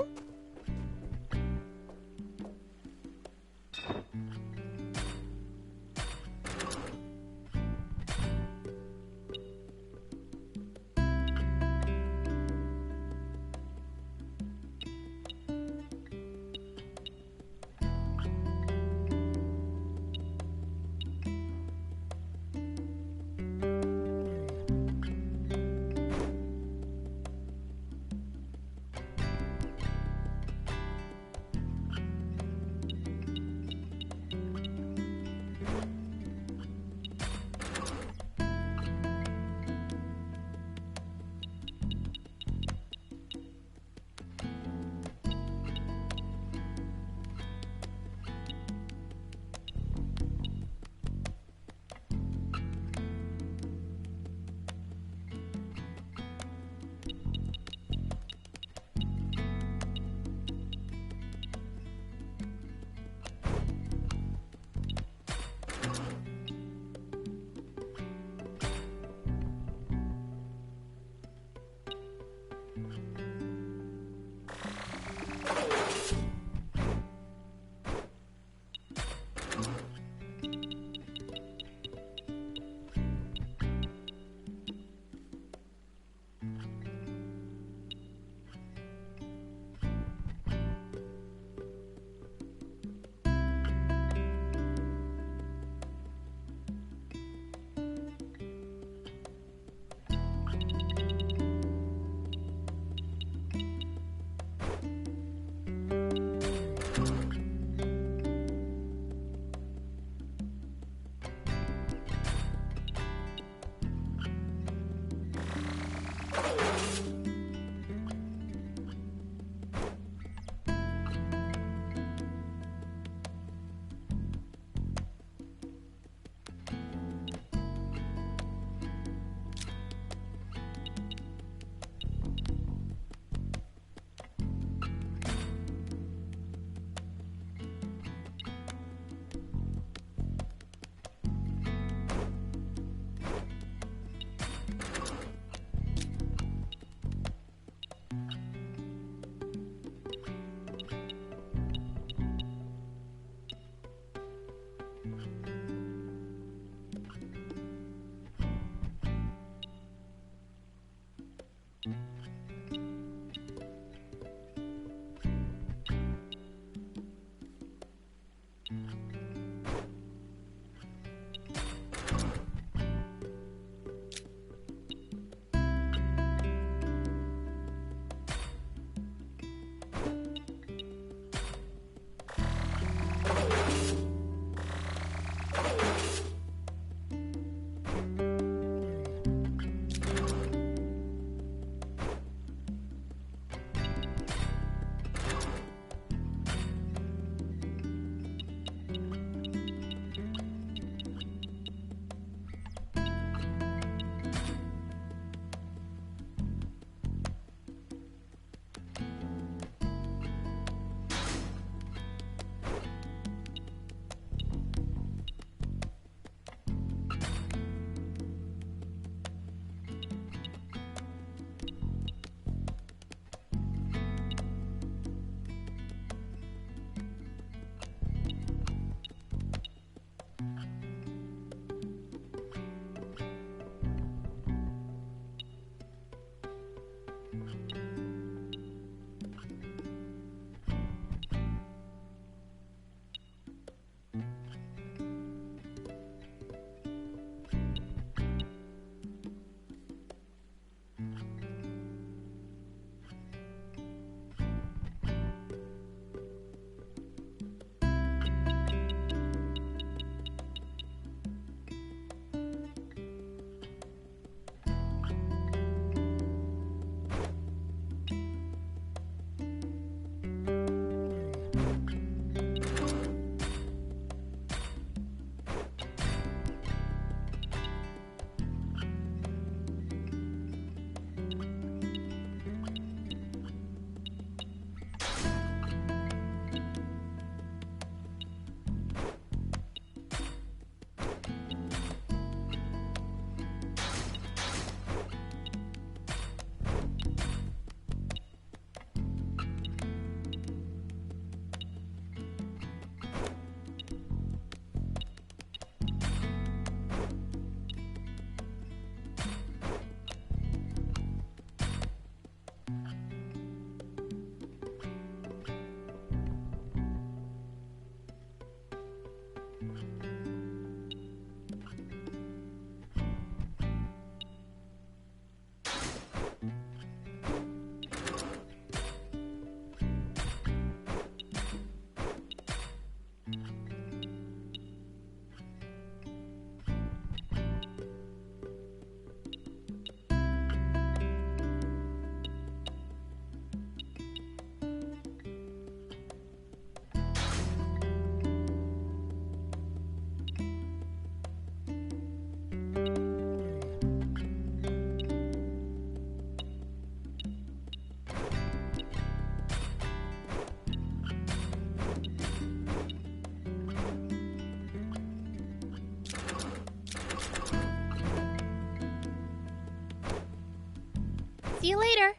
See you later.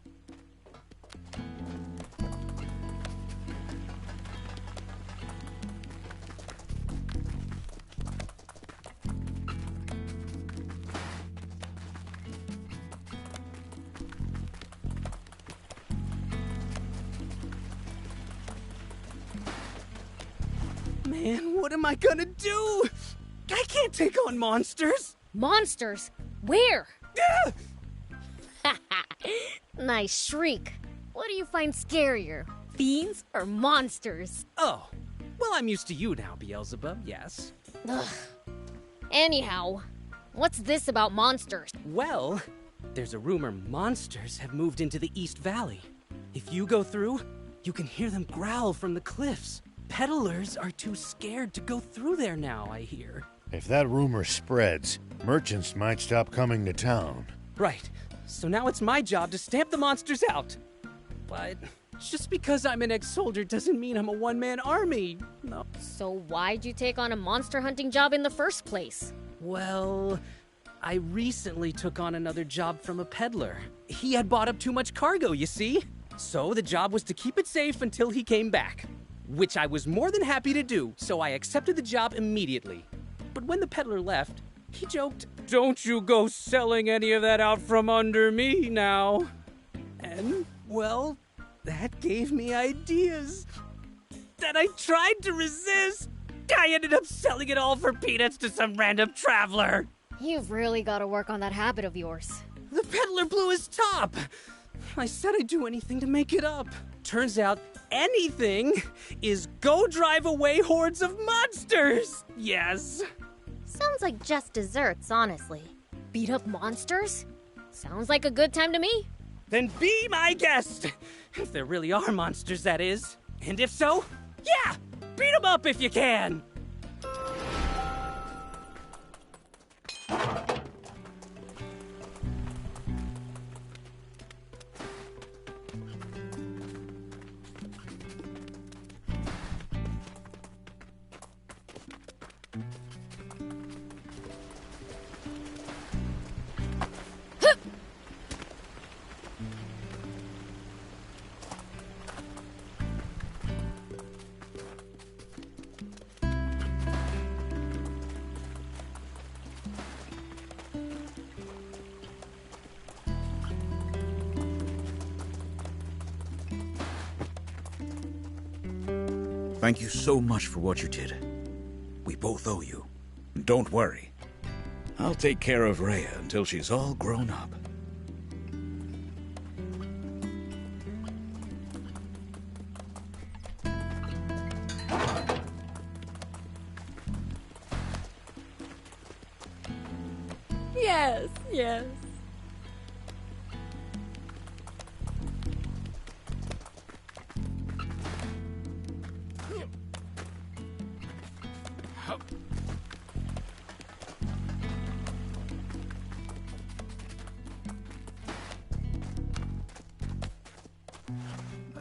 Man, what am I gonna do? I can't take on monsters. Monsters? Where? Yeah! Nice shriek. What do you find scarier? Fiends or monsters? Oh, well, I'm used to you now, Beelzebub, yes. Ugh. Anyhow, what's this about monsters? Well, there's a rumor monsters have moved into the East Valley. If you go through, you can hear them growl from the cliffs. Peddlers are too scared to go through there now, I hear. If that rumor spreads, merchants might stop coming to town. Right. So now it's my job to stamp the monsters out. But just because I'm an ex-soldier doesn't mean I'm a one-man army. No. So why'd you take on a monster hunting job in the first place? Well, I recently took on another job from a peddler. He had bought up too much cargo, you see? So the job was to keep it safe until he came back, which I was more than happy to do, so I accepted the job immediately. But when the peddler left, he joked, "Don't you go selling any of that out from under me now." And, well, that gave me ideas that I tried to resist. I ended up selling it all for peanuts to some random traveler. You've really got to work on that habit of yours. The peddler blew his top. I said I'd do anything to make it up. Turns out anything is go drive away hordes of monsters. Yes. Sounds like just desserts, honestly. Beat up monsters? Sounds like a good time to me. Then be my guest. If there really are monsters, that is. And if so, yeah, beat them up if you can. Thank you so much for what you did. We both owe you. Don't worry. I'll take care of Rhea until she's all grown up. Yes, yes.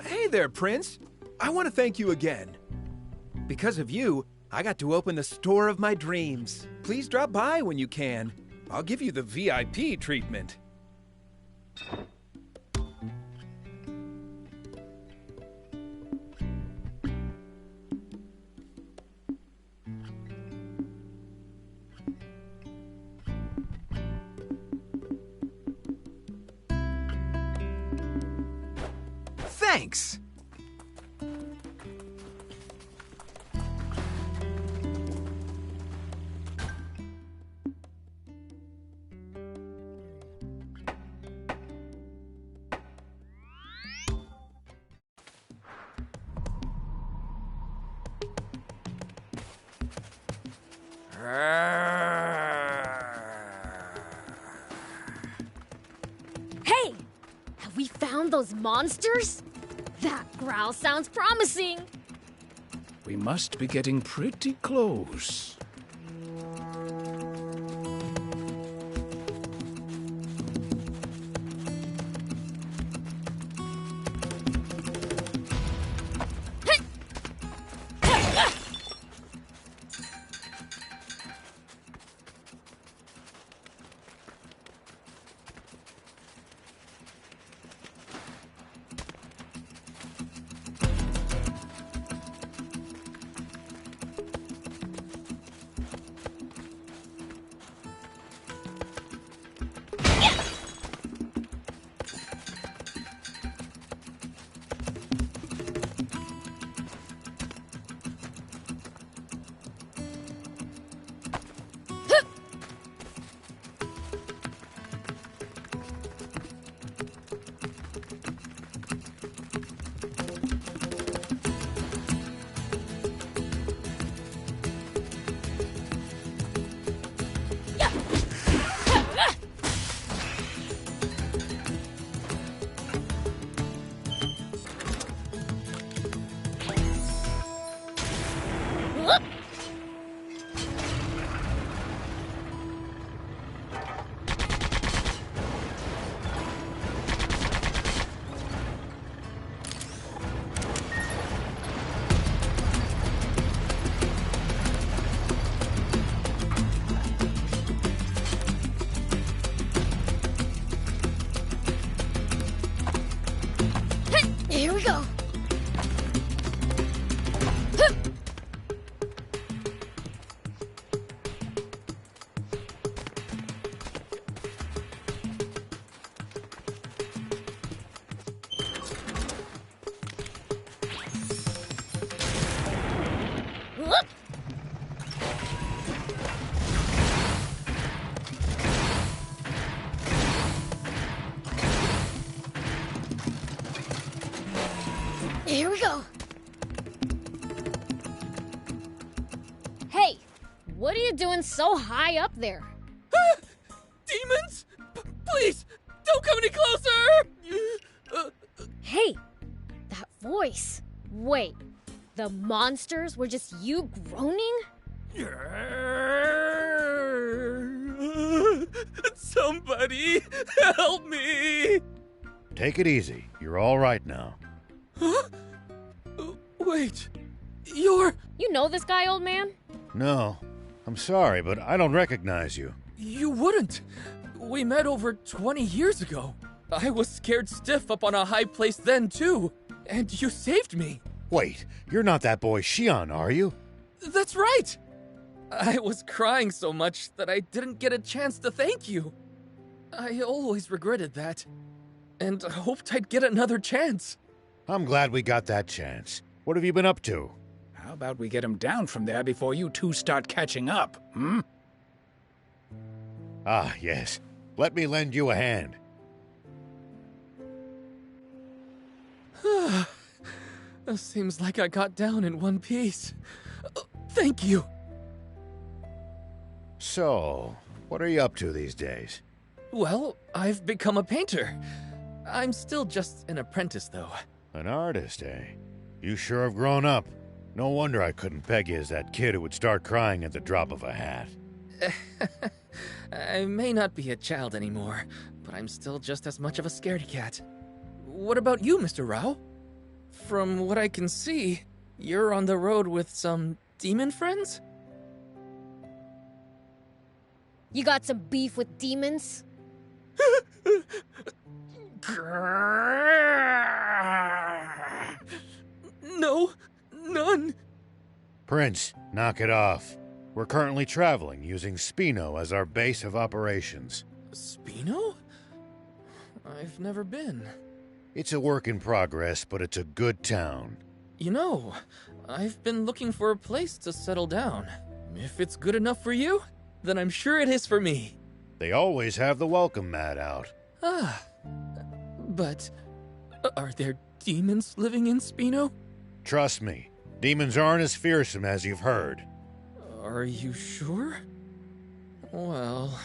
Hey there, Prince. I want to thank you again. Because of you, I got to open the store of my dreams. Please drop by when you can. I'll give you the VIP treatment. Thanks! Hey! Have we found those monsters? That growl sounds promising. We must be getting pretty close. Here we go. Here we go. Hey, what are you doing so high up there? Demons? Please, don't come any closer! Hey, that voice. Wait, the monsters were just you groaning? Somebody, help me! Take it easy. You're all right now. Huh? Wait, you're... You know this guy, old man? No. I'm sorry, but I don't recognize you. You wouldn't. We met over 20 years ago. I was scared stiff up on a high place then, too. And you saved me. Wait, you're not that boy Shion, are you? That's right! I was crying so much that I didn't get a chance to thank you. I always regretted that. And hoped I'd get another chance. I'm glad we got that chance. What have you been up to? How about we get him down from there before you two start catching up, hmm? Ah, yes. Let me lend you a hand. Seems like I got down in one piece. Thank you. So, what are you up to these days? Well, I've become a painter. I'm still just an apprentice, though. An artist, eh? You sure have grown up. No wonder I couldn't peg you as that kid who would start crying at the drop of a hat. I may not be a child anymore, but I'm still just as much of a scaredy cat. What about you, Mr. Rao? From what I can see, you're on the road with some demon friends? You got some beef with demons? No, none. Prince, knock it off. We're currently traveling using Spino as our base of operations. Spino? I've never been. It's a work in progress, but it's a good town. You know, I've been looking for a place to settle down. If it's good enough for you, then I'm sure it is for me. They always have the welcome mat out. Ah, but are there demons living in Spino? Trust me, demons aren't as fearsome as you've heard. Are you sure? Well,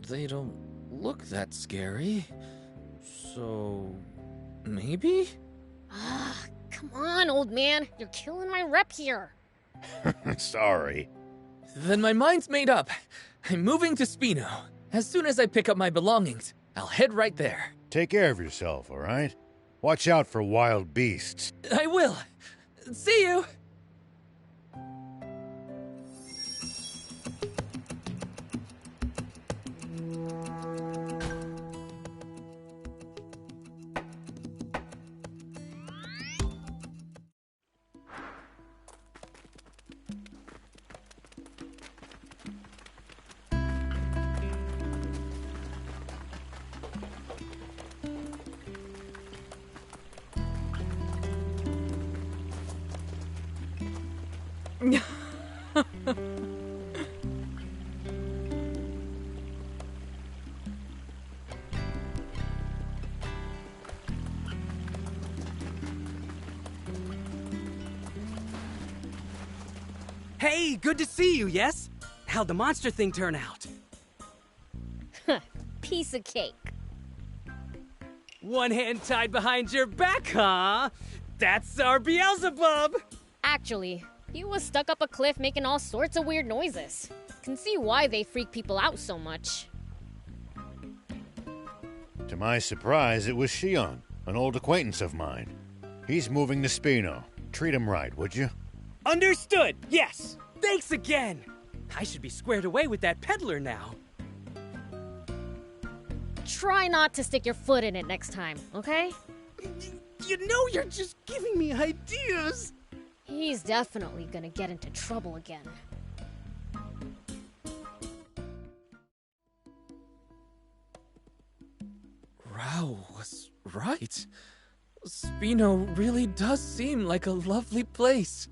they don't look that scary. So, maybe? Ah, come on, old man. You're killing my rep here. Sorry. Then my mind's made up. I'm moving to Spino. As soon as I pick up my belongings, I'll head right there. Take care of yourself, all right? Watch out for wild beasts. I will. See you! Hey, good to see you, yes? How'd the monster thing turn out? Piece of cake. One hand tied behind your back, huh? That's our Beelzebub! Actually, he was stuck up a cliff making all sorts of weird noises. Can see why they freak people out so much. To my surprise, it was Shion, an old acquaintance of mine. He's moving to Spino. Treat him right, would you? Understood, yes! Thanks again! I should be squared away with that peddler now. Try not to stick your foot in it next time, okay? You know you're just giving me ideas! He's definitely gonna get into trouble again. Rao was right. Spino really does seem like a lovely place.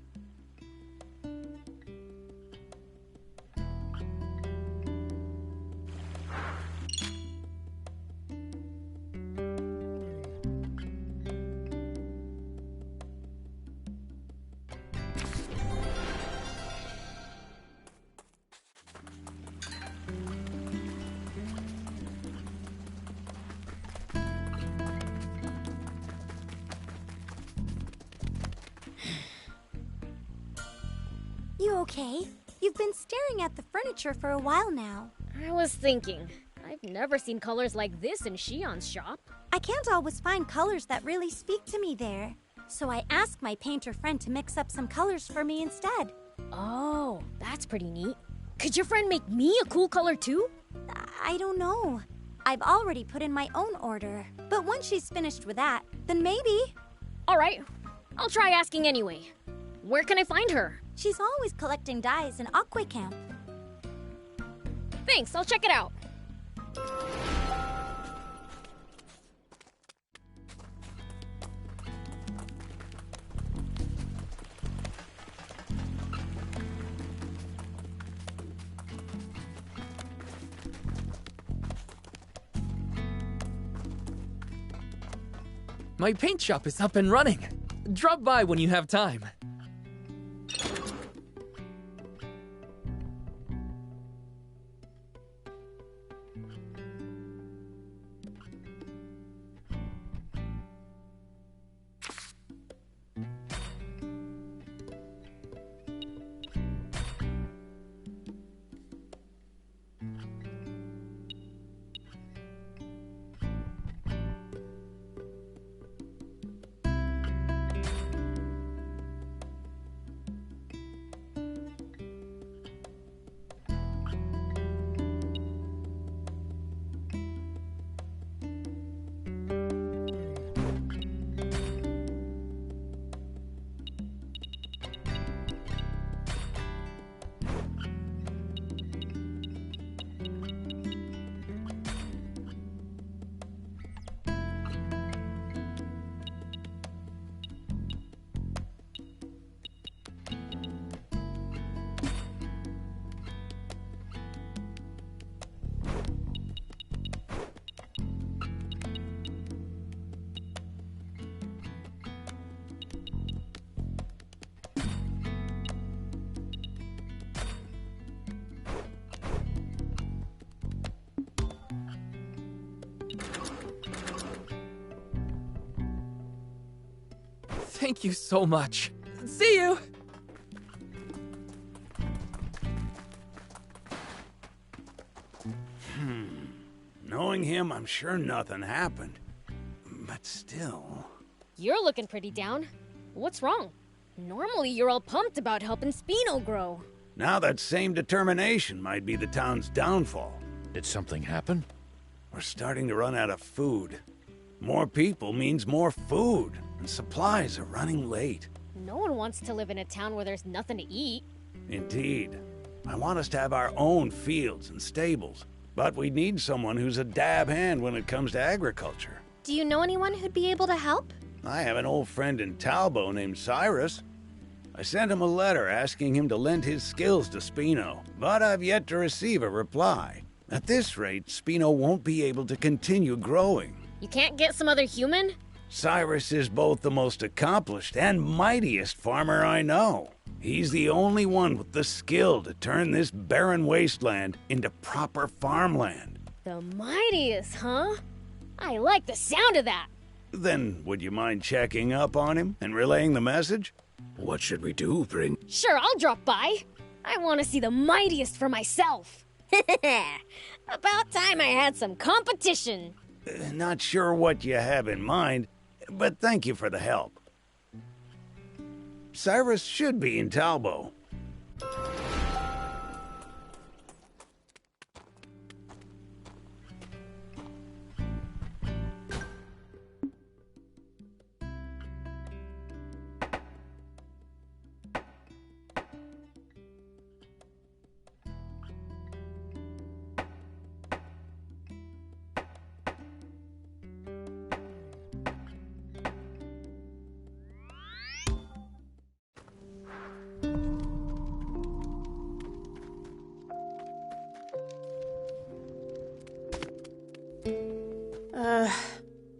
You okay? You've been staring at the furniture for a while now. I was thinking, I've never seen colors like this in Shion's shop. I can't always find colors that really speak to me there. So I asked my painter friend to mix up some colors for me instead. Oh, that's pretty neat. Could your friend make me a cool color too? I don't know. I've already put in my own order. But once she's finished with that, then maybe. All right, I'll try asking anyway. Where can I find her? She's always collecting dyes in Aqua Camp. Thanks, I'll check it out. My paint shop is up and running. Drop by when you have time. Thank you so much. See you! Knowing him, I'm sure nothing happened. But still... You're looking pretty down. What's wrong? Normally you're all pumped about helping Spino grow. Now that same determination might be the town's downfall. Did something happen? We're starting to run out of food. More people means more food, and supplies are running late. No one wants to live in a town where there's nothing to eat. Indeed. I want us to have our own fields and stables, but we need someone who's a dab hand when it comes to agriculture. Do you know anyone who'd be able to help? I have an old friend in Talbot named Cyrus. I sent him a letter asking him to lend his skills to Spino, but I've yet to receive a reply. At this rate, Spino won't be able to continue growing. You can't get some other human? Cyrus is both the most accomplished and mightiest farmer I know. He's the only one with the skill to turn this barren wasteland into proper farmland. The mightiest, huh? I like the sound of that. Then would you mind checking up on him and relaying the message? What should we do, Prince? Sure, I'll drop by. I want to see the mightiest for myself. About time I had some competition. Not sure what you have in mind, but thank you for the help. Cyrus should be in Talbot.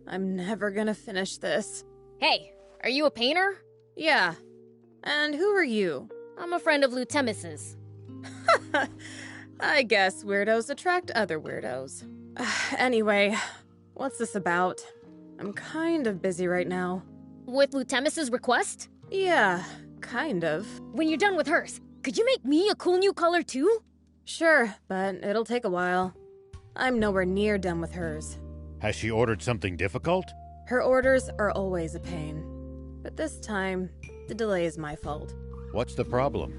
I'm never gonna finish this. Hey, are you a painter? Yeah. And who are you? I'm a friend of Lutemis's. I guess weirdos attract other weirdos. Anyway, what's this about? I'm kind of busy right now. With Lutemis's request? Yeah, kind of. When you're done with hers, could you make me a cool new color too? Sure, but it'll take a while. I'm nowhere near done with hers. Has she ordered something difficult? Her orders are always a pain. But this time, the delay is my fault. What's the problem?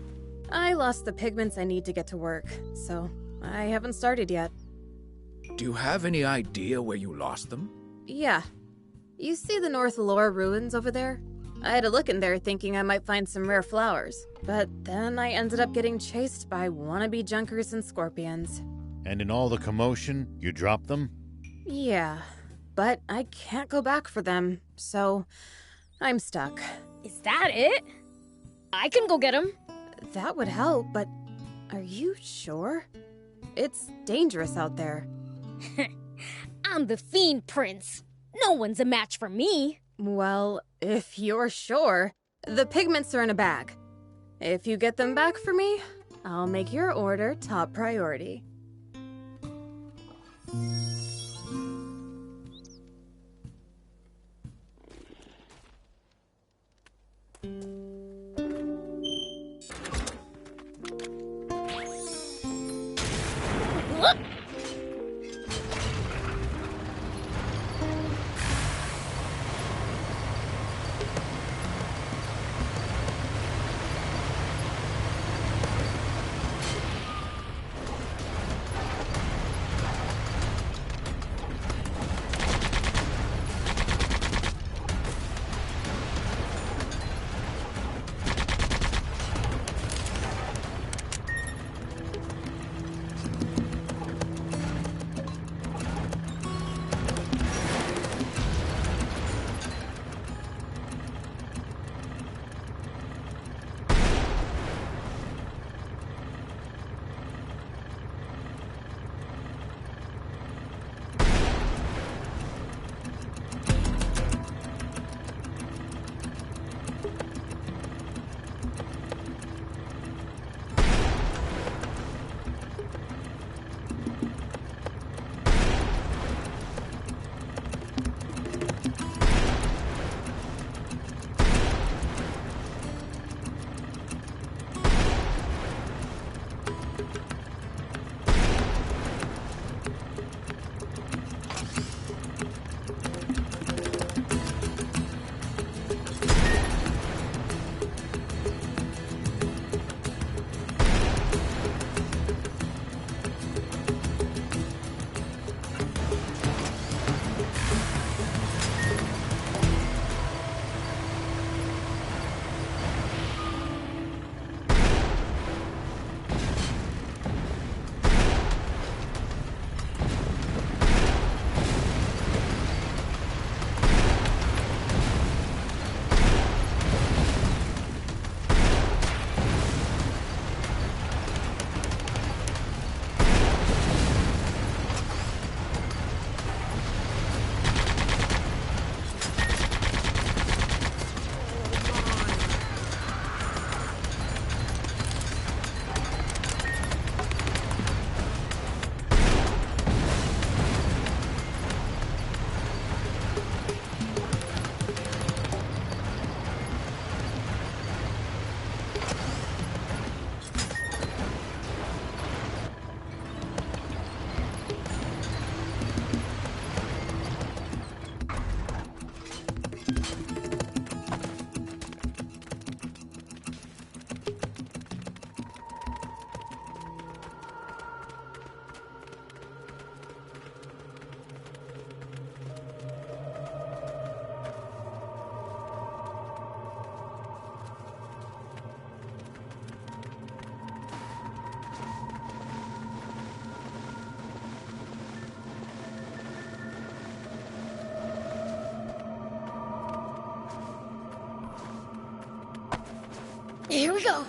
I lost the pigments I need to get to work, so I haven't started yet. Do you have any idea where you lost them? Yeah. You see the North Laura ruins over there? I had a look in there thinking I might find some rare flowers, but then I ended up getting chased by wannabe junkers and scorpions. And in all the commotion, you dropped them? Yeah, but I can't go back for them, so I'm stuck. Is that it? I can go get him. That would help, but are you sure? It's dangerous out there. I'm the Fiend Prince. No one's a match for me. Well, if you're sure, the pigments are in a bag. If you get them back for me, I'll make your order top priority. Here we go.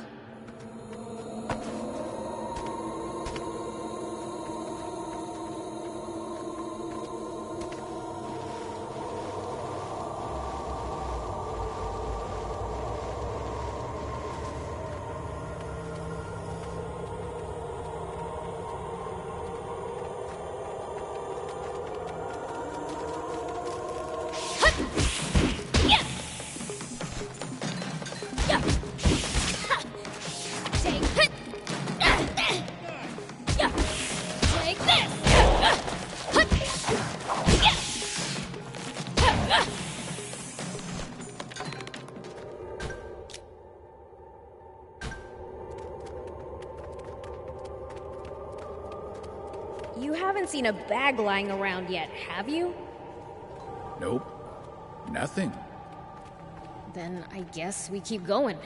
You haven't seen a bag lying around yet, have you? Nope. Nothing. Then I guess we keep going.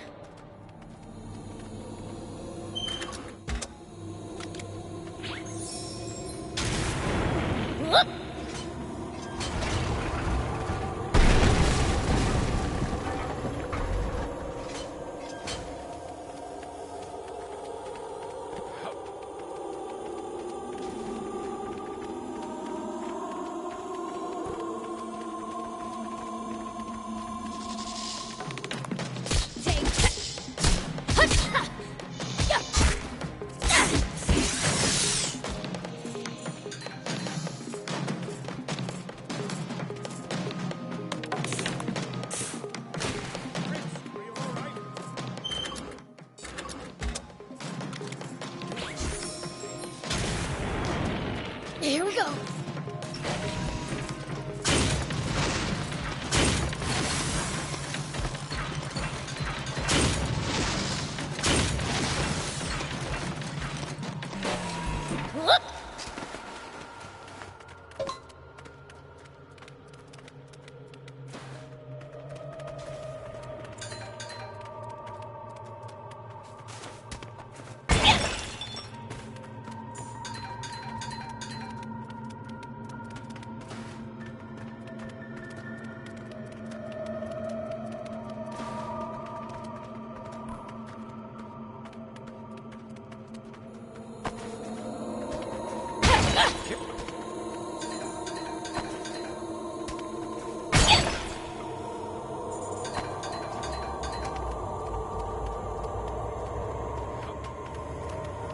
Here we go.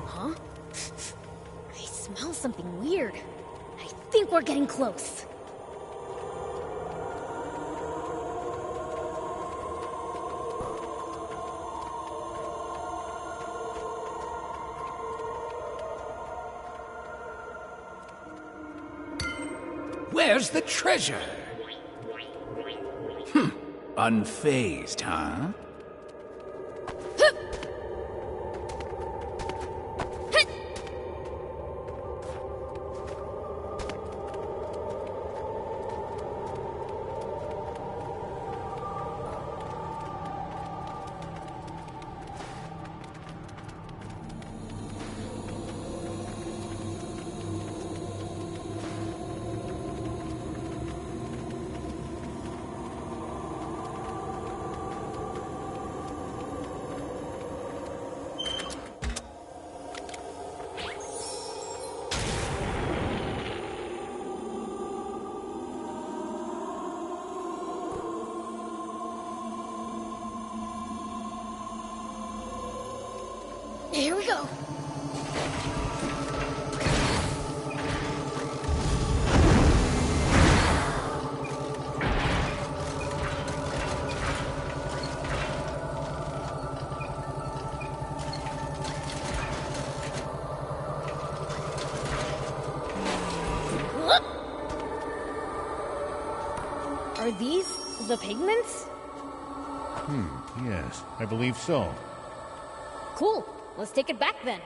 Huh? I smell something weird. I think we're getting close. Where's the treasure? Unfazed, huh? Here we go. Are these the pigments? Yes, I believe so. Cool. Let's take it back then.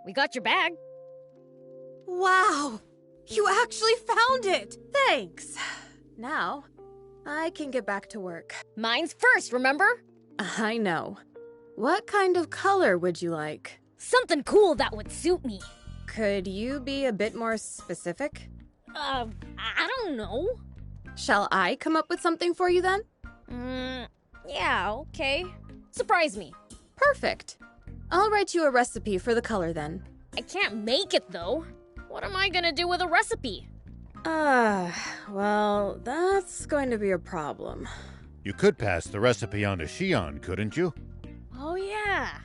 we got your bag. Wow! You actually found it! Thanks. Now, I can get back to work. Mine's first, remember? I know. What kind of color would you like? Something cool that would suit me. Could you be a bit more specific? I don't know. Shall I come up with something for you then? Yeah, okay. Surprise me. Perfect. I'll write you a recipe for the color then. I can't make it, though. What am I gonna do with a recipe? Well, that's going to be a problem. You could pass the recipe on to Shion, couldn't you? Oh, yeah.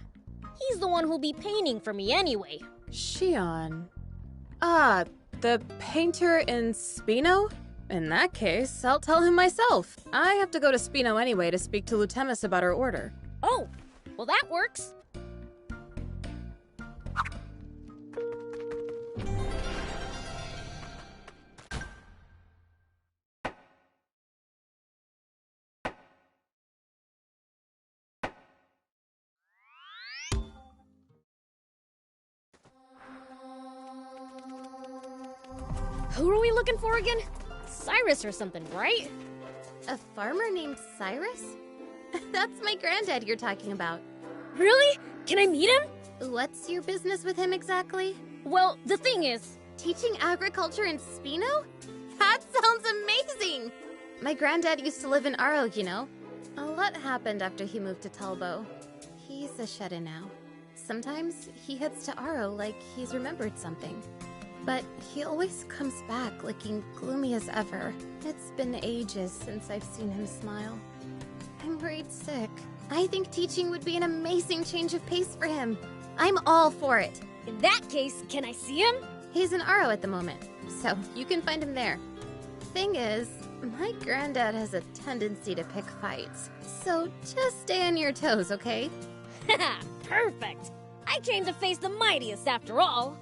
He's the one who'll be painting for me anyway. Shion. The painter in Spino? In that case, I'll tell him myself. I have to go to Spino anyway to speak to Lutemis about her order. Oh, well that works. Who are we looking for again? Cyrus or something, right? A farmer named Cyrus? That's my granddad you're talking about. Really? Can I meet him? What's your business with him exactly? Well, the thing is... Teaching agriculture in Spino? That sounds amazing! My granddad used to live in Aro, you know. A lot happened after he moved to Talbo. He's a Shedda now. Sometimes he heads to Aro like he's remembered something. But he always comes back looking gloomy as ever. It's been ages since I've seen him smile. I'm worried sick. I think teaching would be an amazing change of pace for him. I'm all for it. In that case, can I see him? He's in Aro at the moment, so you can find him there. Thing is, my granddad has a tendency to pick fights. So just stay on your toes, okay? Haha, perfect. I came to face the mightiest after all.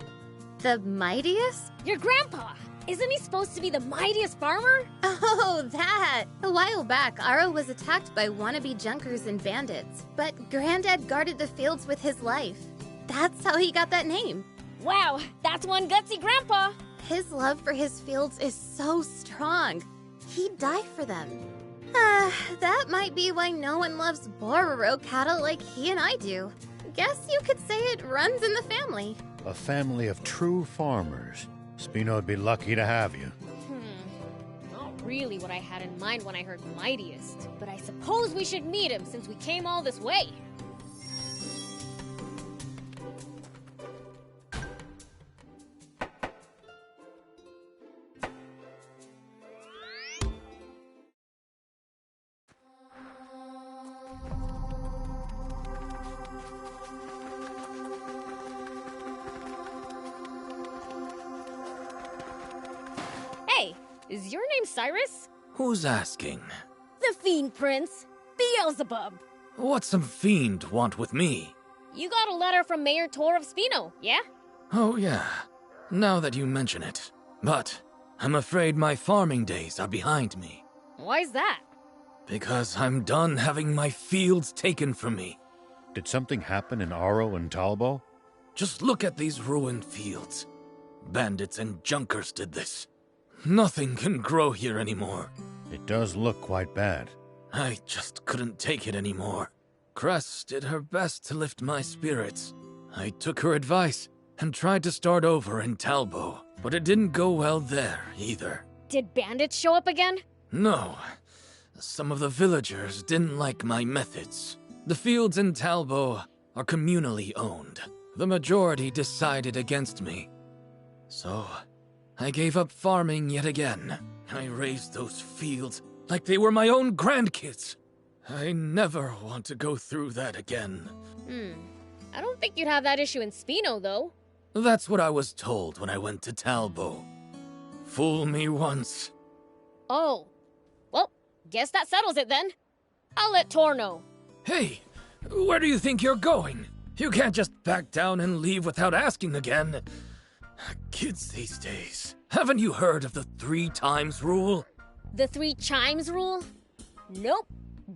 The mightiest? Your grandpa. Isn't he supposed to be the mightiest farmer? Oh, that! A while back, Aro was attacked by wannabe junkers and bandits. But Granddad guarded the fields with his life. That's how he got that name. Wow, that's one gutsy grandpa. His love for his fields is so strong. He'd die for them. That might be why no one loves Bororo cattle like he and I do. Guess you could say it runs in the family. A family of true farmers. Spino'd be lucky to have you. Not really what I had in mind when I heard mightiest. But I suppose we should meet him since we came all this way. Is your name Cyrus? Who's asking? The Fiend Prince, Beelzebub. What's some fiend want with me? You got a letter from Mayor Tor of Spino, yeah? Oh yeah, now that you mention it. But I'm afraid my farming days are behind me. Why's that? Because I'm done having my fields taken from me. Did something happen in Aro and Talbo? Just look at these ruined fields. Bandits and junkers did this. Nothing can grow here anymore. It does look quite bad. I just couldn't take it anymore. Cress did her best to lift my spirits. I took her advice and tried to start over in Talbo, but it didn't go well there either. Did bandits show up again? No. Some of the villagers didn't like my methods. The fields in Talbo are communally owned. The majority decided against me. So I gave up farming yet again. I raised those fields like they were my own grandkids. I never want to go through that again. I don't think you'd have that issue in Spino, though. That's what I was told when I went to Talbo. Fool me once. Oh. Well, guess that settles it then. I'll let Tor know. Hey, where do you think you're going? You can't just back down and leave without asking again. Kids these days. Haven't you heard of the 3 times rule? The 3 chimes rule? Nope.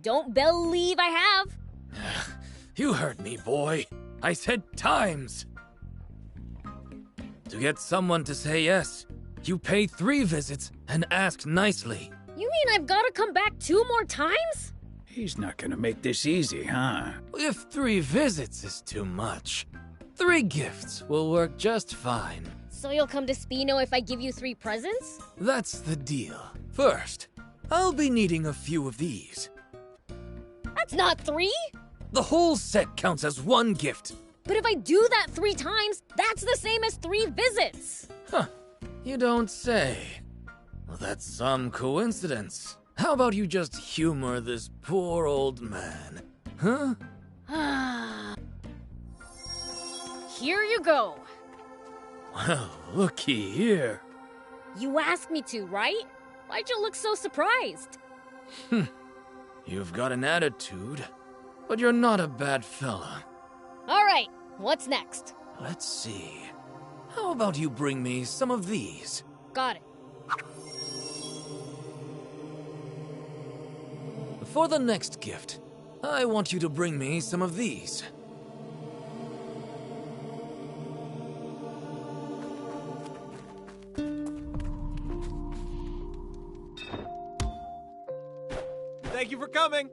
Don't believe I have. You heard me, boy. I said times. To get someone to say yes, you pay 3 visits and ask nicely. You mean I've got to come back 2 more times? He's not gonna make this easy, huh? If 3 visits is too much, 3 gifts will work just fine. So you'll come to Spino if I give you 3 presents? That's the deal. First, I'll be needing a few of these. That's not 3! The whole set counts as 1 gift. But if I do that 3 times, that's the same as 3 visits! Huh. You don't say. Well, that's some coincidence. How about you just humor this poor old man? Huh? Here you go. Well, looky here. You asked me to, right? Why'd you look so surprised? You've got an attitude, but you're not a bad fella. All right, what's next? Let's see. How about you bring me some of these? Got it. For the next gift, I want you to bring me some of these. Thank you for coming.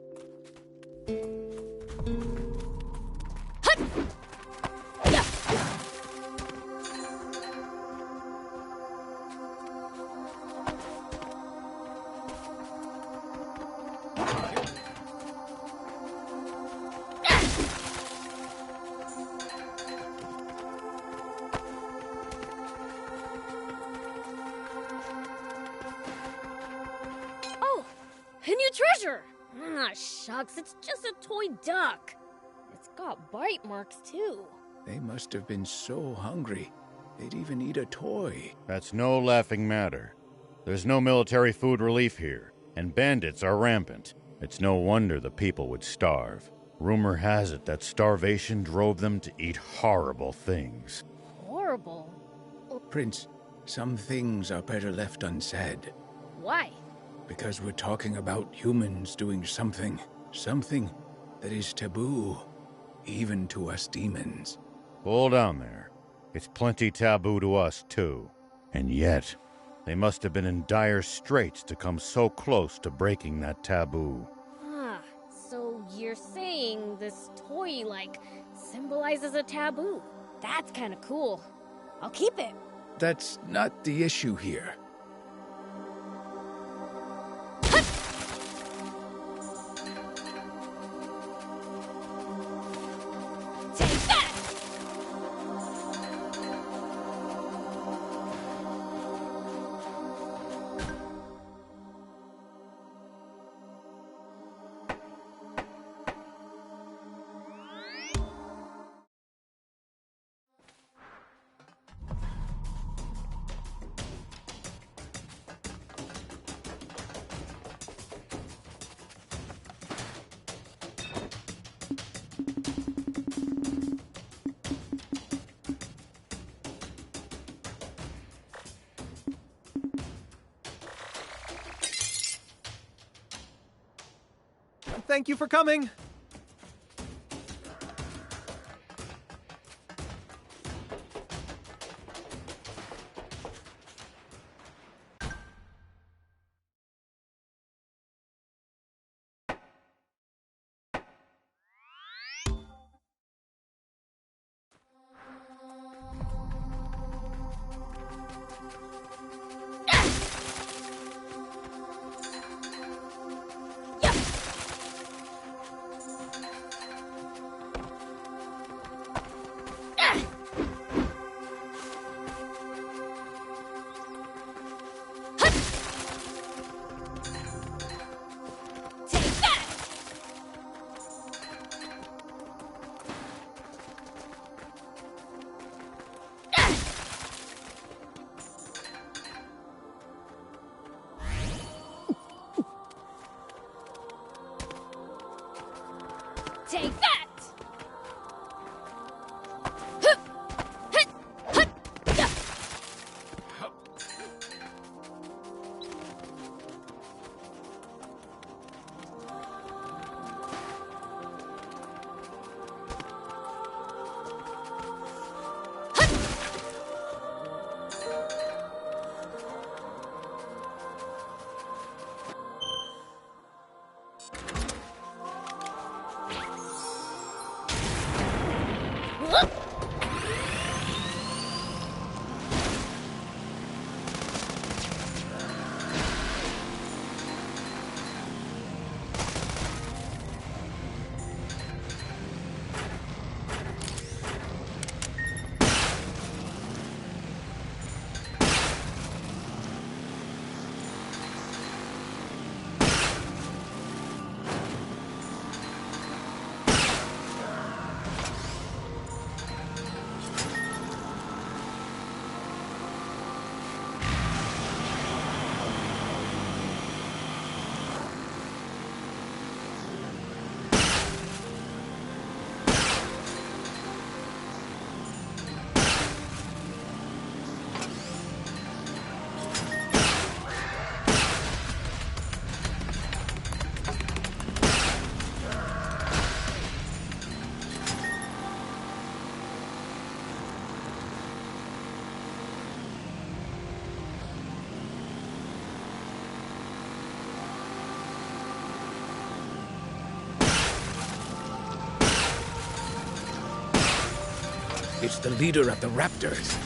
A new treasure! Ah, shucks, it's just a toy duck. It's got bite marks, too. They must have been so hungry, they'd even eat a toy. That's no laughing matter. There's no military food relief here, and bandits are rampant. It's no wonder the people would starve. Rumor has it that starvation drove them to eat horrible things. Horrible? Prince, some things are better left unsaid. Why? Because we're talking about humans doing something that is taboo, even to us demons. Cool down there. It's plenty taboo to us, too. And yet, they must have been in dire straits to come so close to breaking that taboo. Ah, so you're saying this toy, symbolizes a taboo. That's kind of cool. I'll keep it. That's not the issue here. Thank you for coming. It's the leader of the Raptors.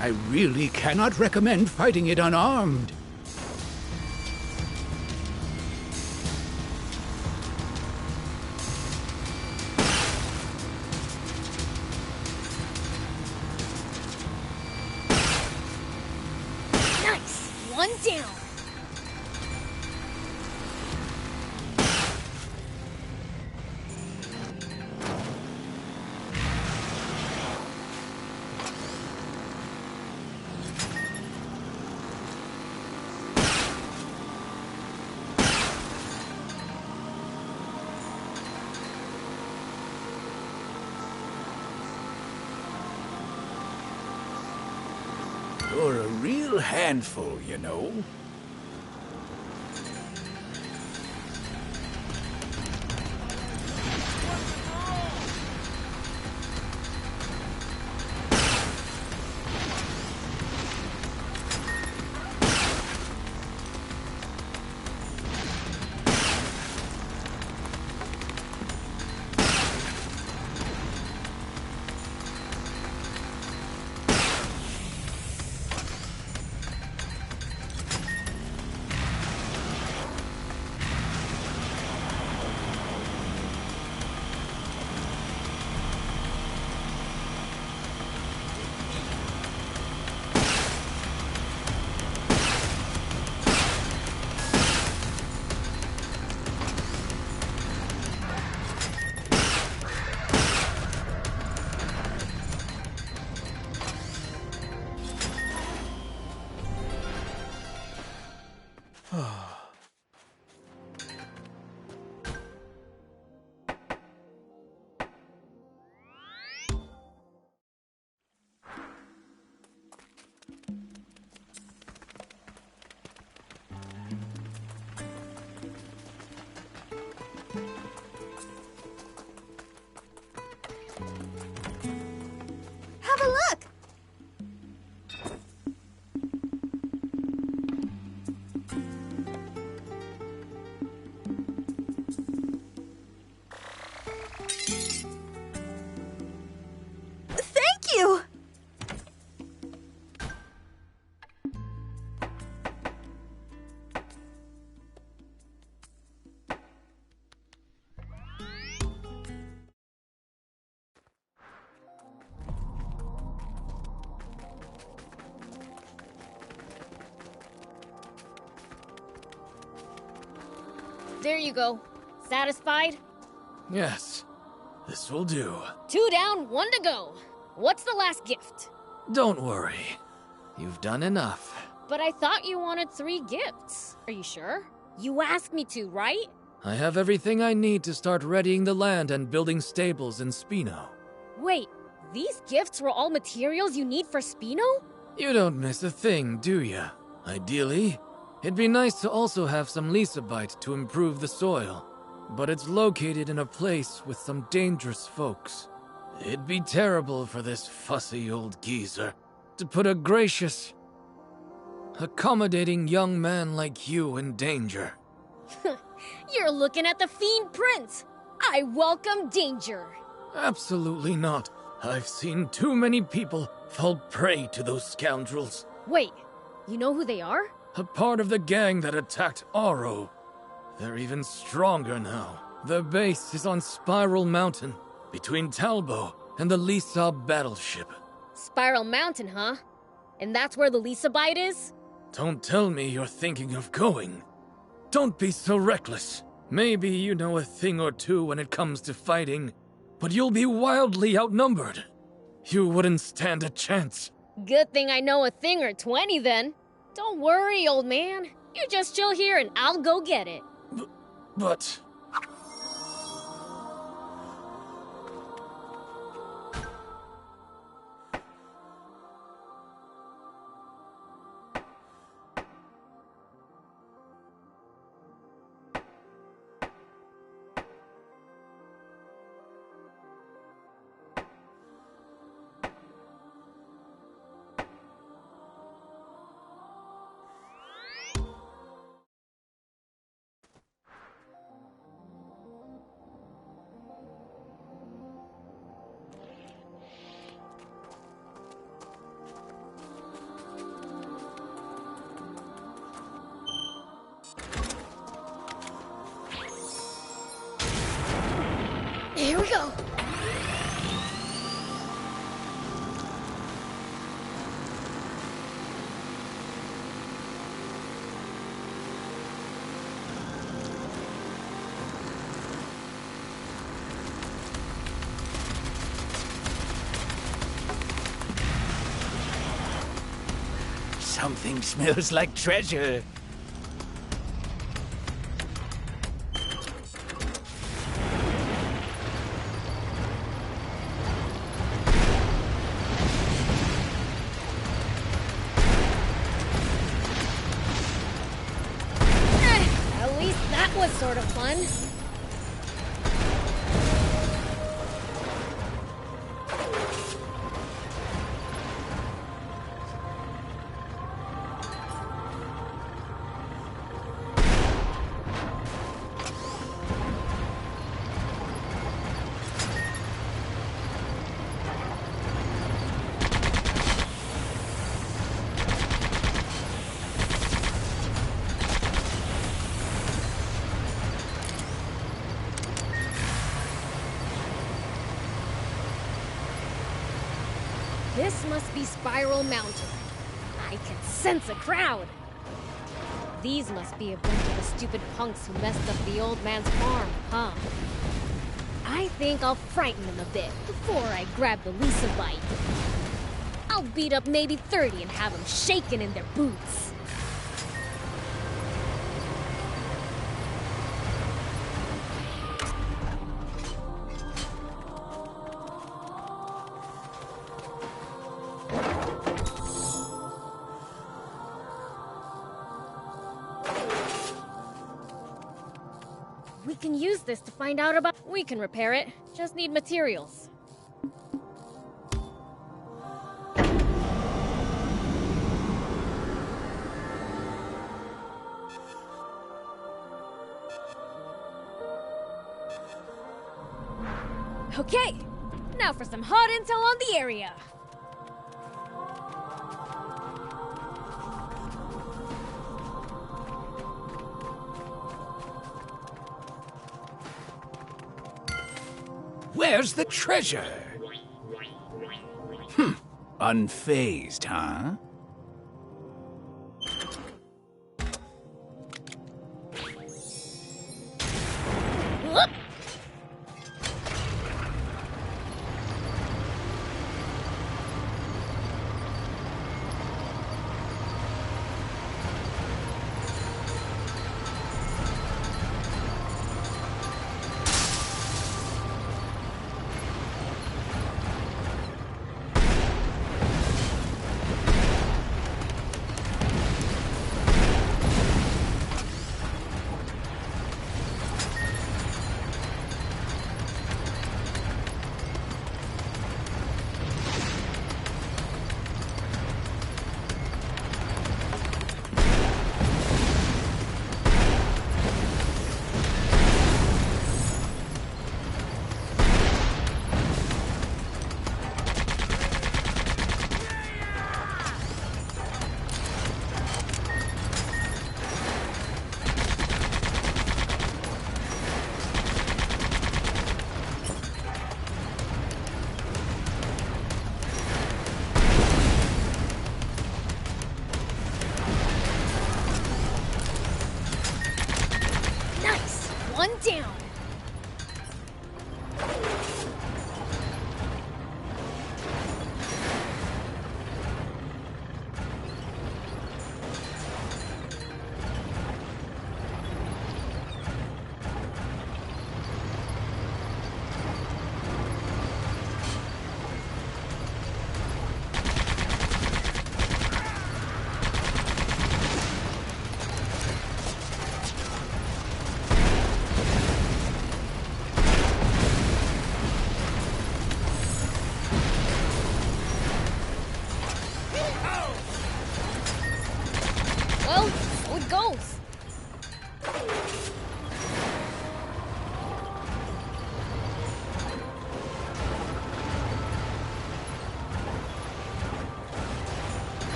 I really cannot recommend fighting it unarmed. Nice! One down! You're a real handful, you know. Have a look! Thank you! There you go. Satisfied? Yes, this will do. 2 down, 1 to go. What's the last gift? Don't worry. You've done enough. But I thought you wanted 3 gifts. Are you sure? You asked me to, right? I have everything I need to start readying the land and building stables in Spino. Wait, these gifts were all materials you need for Spino? You don't miss a thing, do ya? Ideally, it'd be nice to also have some Lysabite to improve the soil. But it's located in a place with some dangerous folks. It'd be terrible for this fussy old geezer to put a gracious, accommodating young man like you in danger. You're looking at the Fiend Prince. I welcome danger. Absolutely not. I've seen too many people fall prey to those scoundrels. Wait, you know who they are? A part of the gang that attacked Aro. They're even stronger now. Their base is on Spiral Mountain, between Talbo and the Lysab battleship. Spiral Mountain, huh? And that's where the Lysabite is? Don't tell me you're thinking of going. Don't be so reckless. Maybe you know a thing or two when it comes to fighting, but you'll be wildly outnumbered. You wouldn't stand a chance. Good thing I know a thing or 20 then. Don't worry, old man. You just chill here and I'll go get it. But... Here we go. Something smells like treasure. At least that was sort of fun. This must be Spiral Mountain. I can sense a crowd. These must be a bunch of the stupid punks who messed up the old man's farm, huh? I think I'll frighten them a bit before I grab the Lisa bite. I'll beat up maybe 30 and have them shaking in their boots. We can use this to find out about... We can repair it. Just need materials. Okay, now for some hot intel on the area. Where's the treasure? Unfazed, huh? Whoop.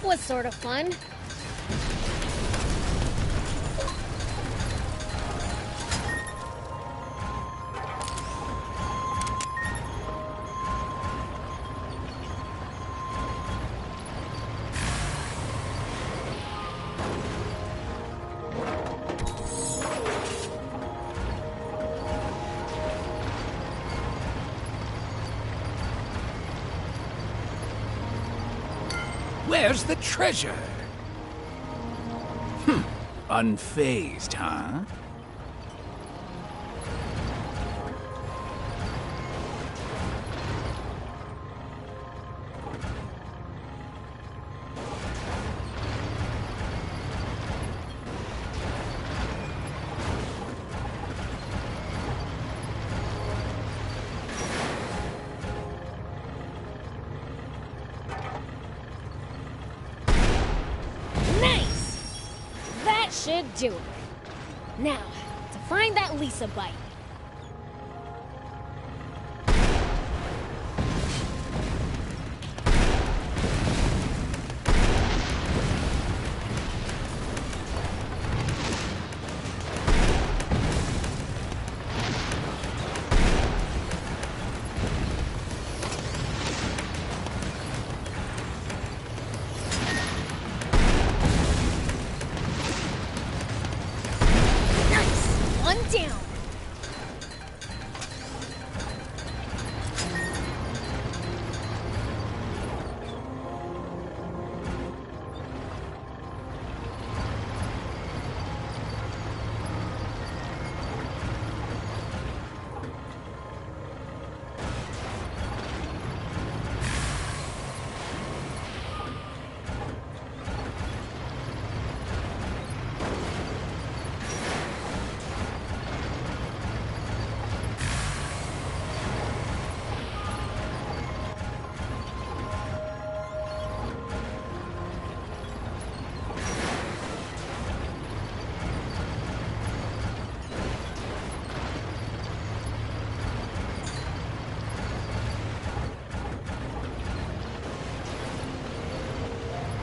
was sort of fun. Where's the treasure? Unfazed, huh? Nice! That should do it. Now, to find that Lisa bite. One down.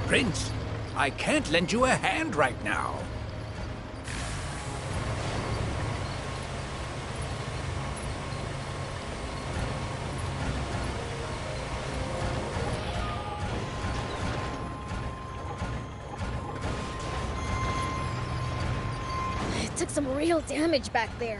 Prince, I can't lend you a hand right now. It took some real damage back there.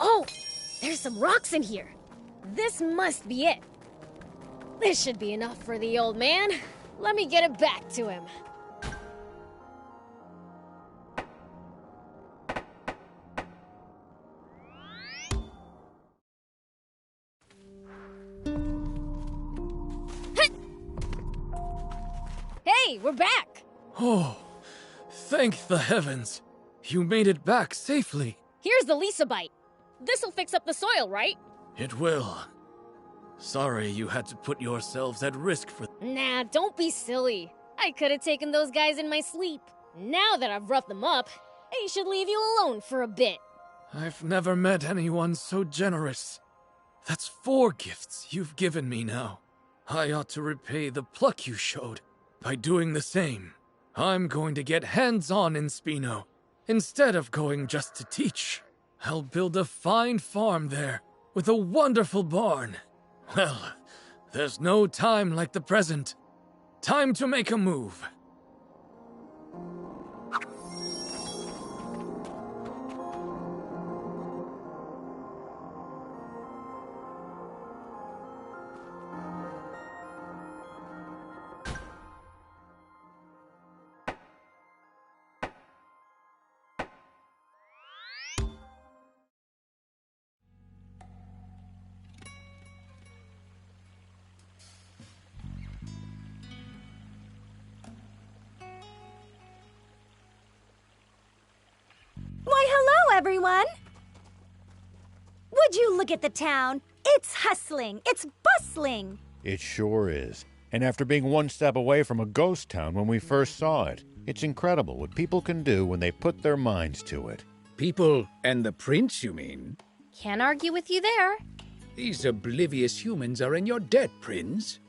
Oh, there's some rocks in here. This must be it. This should be enough for the old man. Let me get it back to him. Hey, we're back! Oh, thank the heavens. You made it back safely. Here's the Lisa bite. This'll fix up the soil, right? It will. Sorry you had to put yourselves at risk for... Nah, don't be silly. I could have taken those guys in my sleep. Now that I've roughed them up, I should leave you alone for a bit. I've never met anyone so generous. That's 4 gifts you've given me now. I ought to repay the pluck you showed by doing the same. I'm going to get hands-on in Spino, instead of going just to teach. I'll build a fine farm there, with a wonderful barn. Well, there's no time like the present. Time to make a move. Why, hello, everyone! look at the town. It's hustling. It's bustling. It sure is. And after being one step away from a ghost town when we first saw it, it's incredible what people can do when they put their minds to it. People and the prince, you mean? Can't argue with you there. These oblivious humans are in your debt, Prince.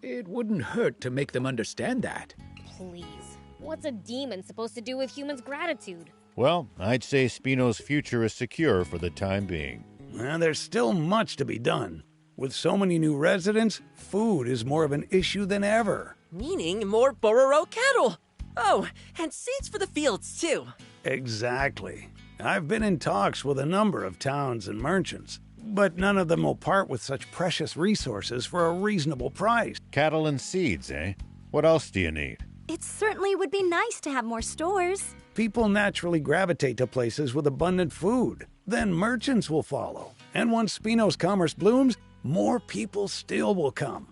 It wouldn't hurt to make them understand that. Please. What's a demon supposed to do with humans' gratitude? Well, I'd say Spino's future is secure for the time being. Well, there's still much to be done. With so many new residents, food is more of an issue than ever. Meaning more Bororo cattle. Oh, and seeds for the fields, too. Exactly. I've been in talks with a number of towns and merchants, but none of them will part with such precious resources for a reasonable price. Cattle and seeds, eh? What else do you need? It certainly would be nice to have more stores. People naturally gravitate to places with abundant food. Then merchants will follow. And once Spino's commerce blooms, more people still will come.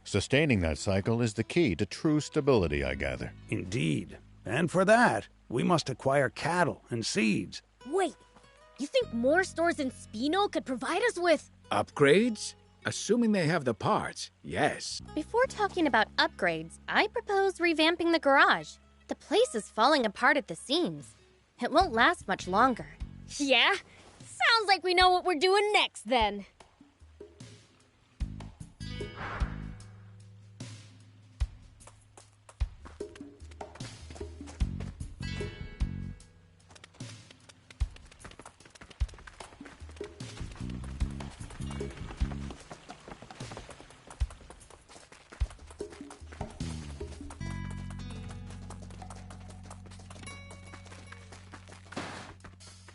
Sustaining that cycle is the key to true stability, I gather. Indeed. And for that, we must acquire cattle and seeds. Wait, you think more stores in Spino could provide us with... Upgrades? Assuming they have the parts, yes. Before talking about upgrades, I propose revamping the garage. The place is falling apart at the seams. It won't last much longer. Yeah? Sounds like we know what we're doing next, then.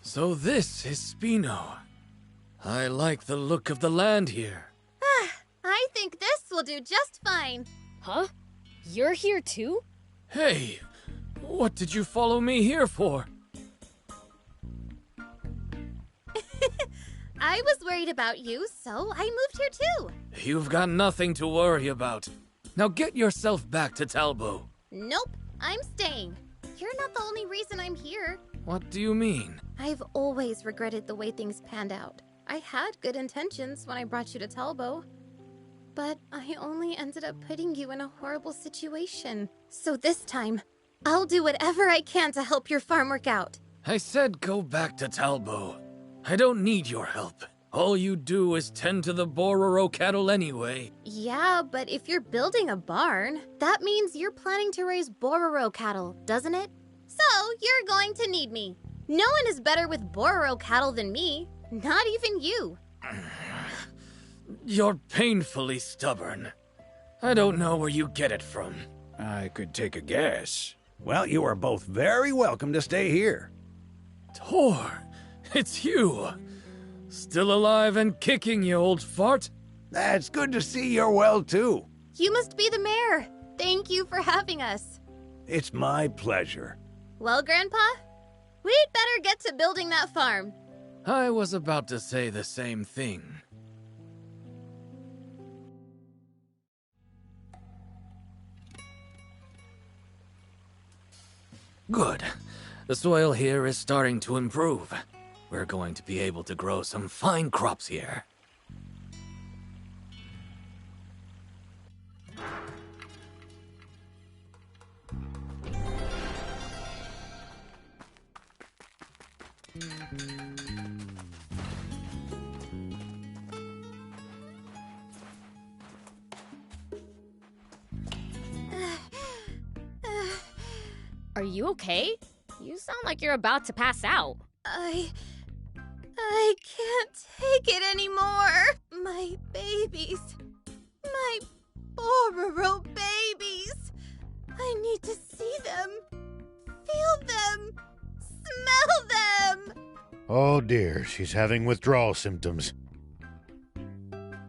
So this is Spino. I like the look of the land here. I think this will do just fine. Huh? You're here too? Hey, what did you follow me here for? I was worried about you, so I moved here too. You've got nothing to worry about. Now get yourself back to Talbot. Nope, I'm staying. You're not the only reason I'm here. What do you mean? I've always regretted the way things panned out. I had good intentions when I brought you to Talbot, but I only ended up putting you in a horrible situation. So this time, I'll do whatever I can to help your farm work out. I said go back to Talbot. I don't need your help. All you do is tend to the Bororo cattle anyway. Yeah, but if you're building a barn, that means you're planning to raise Bororo cattle, doesn't it? So, you're going to need me. No one is better with Bororo cattle than me. Not even you. You're painfully stubborn. I don't know where you get it from. I could take a guess. Well, you are both very welcome to stay here. Tor, it's you. Still alive and kicking, you old fart. That's good to see you're well, too. You must be the mayor. Thank you for having us. It's my pleasure. Well, Grandpa, we'd better get to building that farm. I was about to say the same thing. Good. The soil here is starting to improve. We're going to be able to grow some fine crops here. Are you okay? You sound like you're about to pass out. I can't take it anymore. My babies. My Bororo babies. I need to see them. Feel them. Smell them. Oh dear, she's having withdrawal symptoms.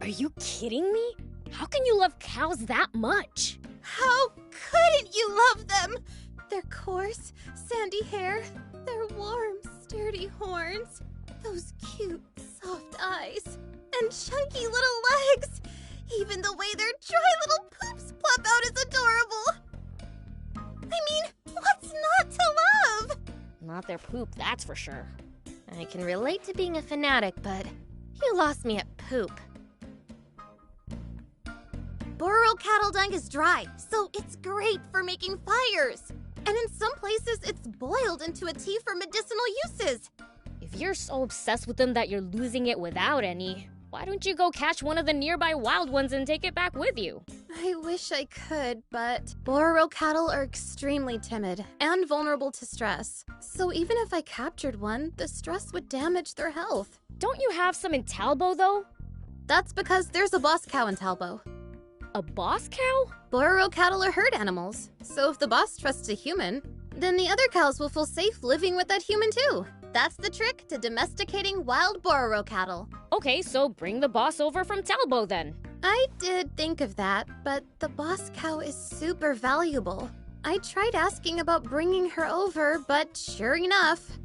Are you kidding me? How can you love cows that much? How couldn't you love them? Their coarse, sandy hair, their warm, sturdy horns, those cute, soft eyes, and chunky little legs. Even the way their dry little poops plop out is adorable. I mean, what's not to love? Not their poop, that's for sure. I can relate to being a fanatic, but You lost me at poop. Burrow cattle dung is dry, so it's great for making fires. And in some places, it's boiled into a tea for medicinal uses. If you're so obsessed with them that you're losing it without any, why don't you go catch one of the nearby wild ones and take it back with you? I wish I could, but Bororo cattle are extremely timid and vulnerable to stress. So even if I captured one, the stress would damage their health. Don't you have some in Talbot, though? That's because there's a boss cow in Talbot. A boss cow? Bororo cattle are herd animals, so if the boss trusts a human, then the other cows will feel safe living with that human too. That's the trick to domesticating wild Bororo cattle. Okay, so bring the boss over from Talbot then. I did think of that, but the boss cow is super valuable. I tried asking about bringing her over, but sure enough,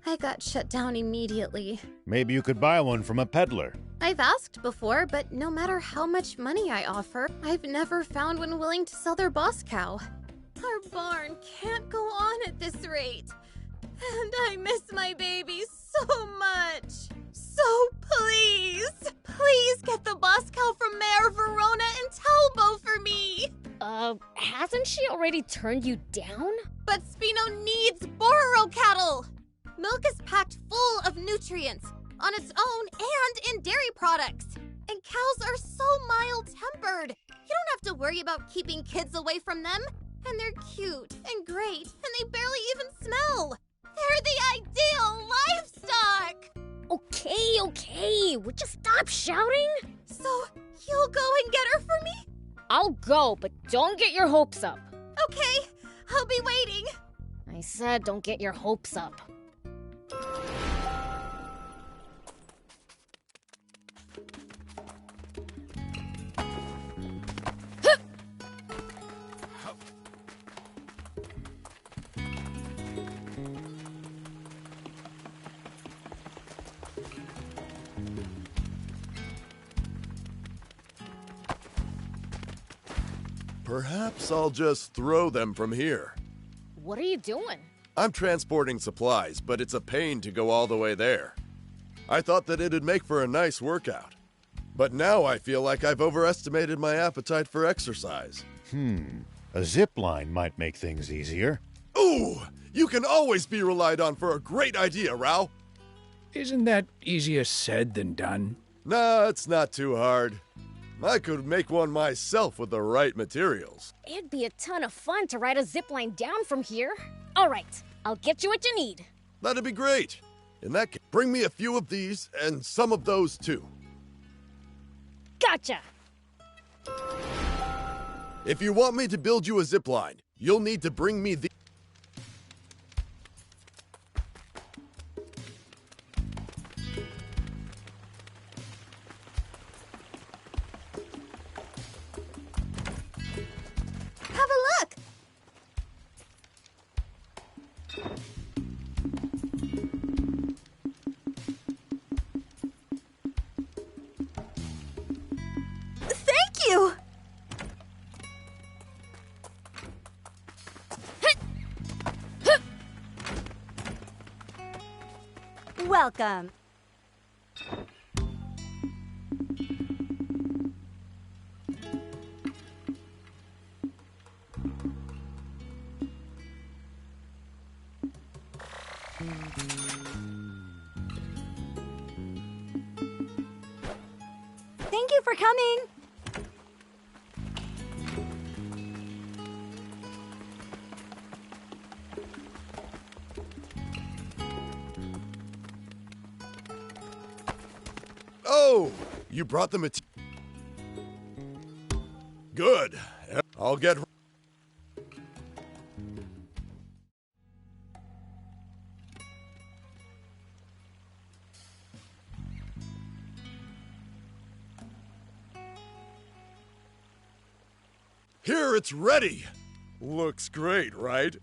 I got shut down immediately. Maybe you could buy one from a peddler. I've asked before, but no matter how much money I offer, I've never found one willing to sell their boss cow. Our barn can't go on at this rate. And I miss my baby so much. So please, please get the boss cow from Mayor Verona and Talbot for me. Hasn't she already turned you down? But Spino needs Bororo cattle. Milk is packed full of nutrients on its own and in dairy products. And cows are so mild-tempered. You don't have to worry about keeping kids away from them. And they're cute and great, and they barely even smell. They're the ideal livestock! Okay, would you stop shouting? So, you'll go and get her for me? I'll go, but don't get your hopes up. Okay, I'll be waiting. I said don't get your hopes up. Perhaps I'll just throw them from here. What are you doing? I'm transporting supplies, but it's a pain to go all the way there. I thought that it'd make for a nice workout. But now I feel like I've overestimated my appetite for exercise. A zip line might make things easier. Ooh! You can always be relied on for a great idea, Rao! Isn't that easier said than done? Nah, it's not too hard. I could make one myself with the right materials. It'd be a ton of fun to ride a zipline down from here. All right, I'll get you what you need. That'd be great. In that case, bring me a few of these and some of those too. Gotcha. If you want me to build you a zipline, you'll need to bring me the... Welcome. Thank you for coming. Oh, you brought the material. Good. I'll get... Here, it's ready. Looks great, right?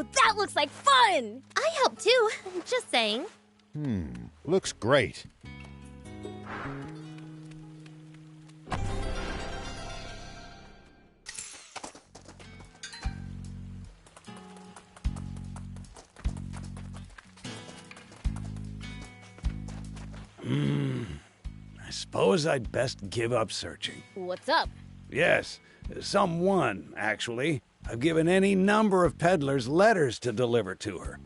Wow, that looks like fun! I help too, just saying. Looks great. I suppose I'd best give up searching. What's up? Yes, someone, actually. I've given any number of peddlers letters to deliver to her.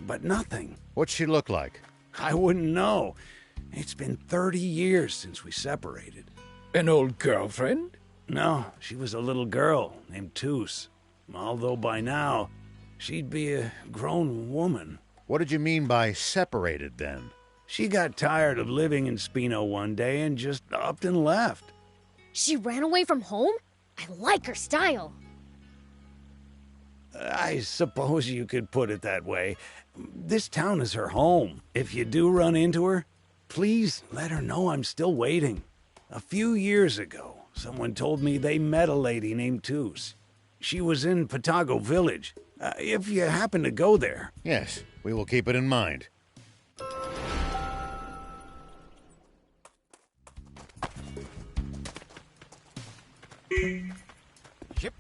But nothing. What's she look like? I wouldn't know. It's been 30 years since we separated. An old girlfriend? No, she was a little girl named Toos. Although by now, she'd be a grown woman. What did you mean by separated then? She got tired of living in Spino one day and just upped and left. She ran away from home? I like her style. I suppose you could put it that way. This town is her home. If you do run into her, please let her know I'm still waiting. A few years ago, someone told me they met a lady named Toos. She was in Patago Village. If you happen to go there. Yes, we will keep it in mind. Yep.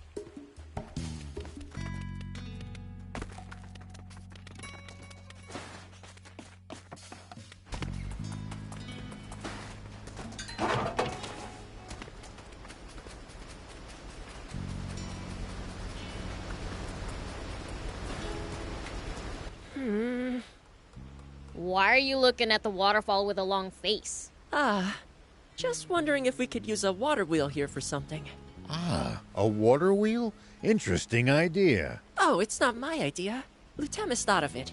Why are you looking at the waterfall with a long face? Just wondering if we could use a water wheel here for something. A water wheel? Interesting idea. Oh, it's not my idea. Lutemis thought of it.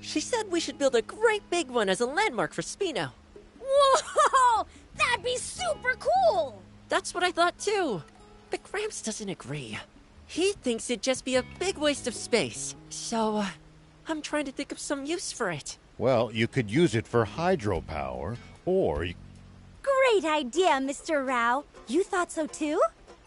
She said we should build a great big one as a landmark for Spino. Whoa! That'd be super cool! That's what I thought too. But Gramps doesn't agree. He thinks it'd just be a big waste of space. So, I'm trying to think of some use for it. Well, you could use it for hydropower, or you... Great idea, Mr. Rao. You thought so too?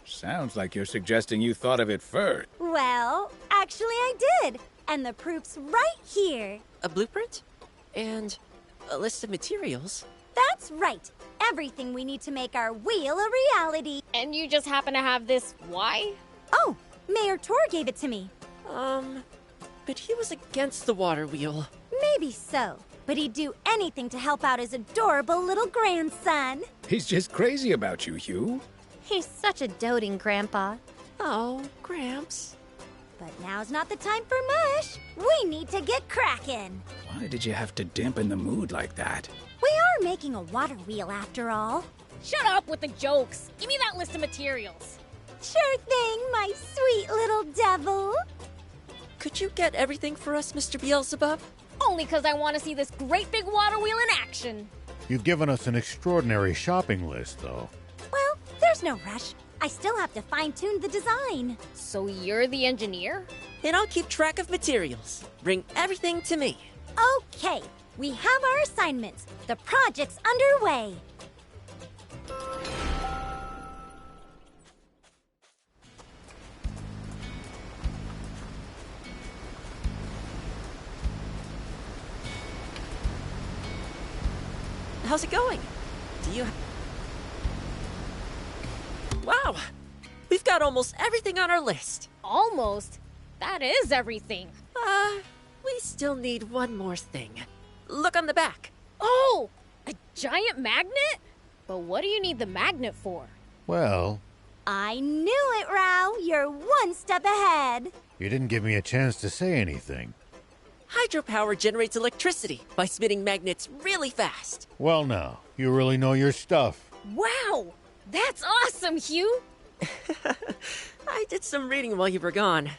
Sounds like you're suggesting you thought of it first. Well, actually I did. And the proof's right here. A blueprint? And a list of materials? That's right. Everything we need to make our wheel a reality. And you just happen to have this why? Oh, Mayor Tor gave it to me. But he was against the water wheel. Maybe so. But he'd do anything to help out his adorable little grandson. He's just crazy about you, Hugh. He's such a doting grandpa. Oh, Gramps. But now's not the time for mush. We need to get cracking. Why did you have to dampen the mood like that? We are making a water wheel after all. Shut up with the jokes. Give me that list of materials. Sure thing, my sweet little devil. Could you get everything for us, Mr. Beelzebub? Only because I want to see this great big water wheel in action. You've given us an extraordinary shopping list, though. Well, there's no rush. I still have to fine-tune the design. So you're the engineer? And I'll keep track of materials. Bring everything to me. Okay, we have our assignments. The project's underway. How's it going? Do you... Wow! We've got almost everything on our list. Almost? That is everything. We still need one more thing. Look on the back. Oh! A giant magnet? But what do you need the magnet for? Well... I knew it, Rao. You're one step ahead. You didn't give me a chance to say anything. Hydropower generates electricity by spinning magnets really fast. Well now, you really know your stuff. Wow! That's awesome, Hugh! I did some reading while you were gone.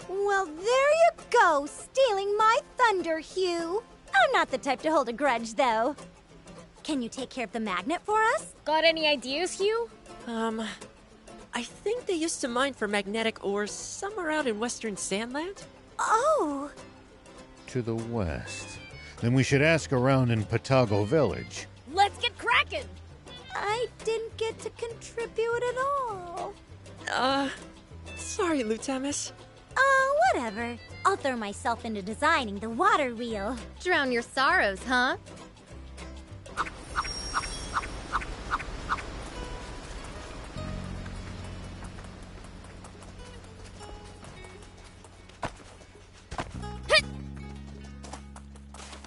Well, there you go, stealing my thunder, Hugh. I'm not the type to hold a grudge, though. Can you take care of the magnet for us? Got any ideas, Hugh? I think they used to mine for magnetic ores somewhere out in western Sandland. Oh! To the west. Then we should ask around in Patago Village. Let's get cracking! I didn't get to contribute at all. Sorry, Lutamus. Oh, whatever. I'll throw myself into designing the water wheel. Drown your sorrows, huh?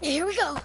Here we go.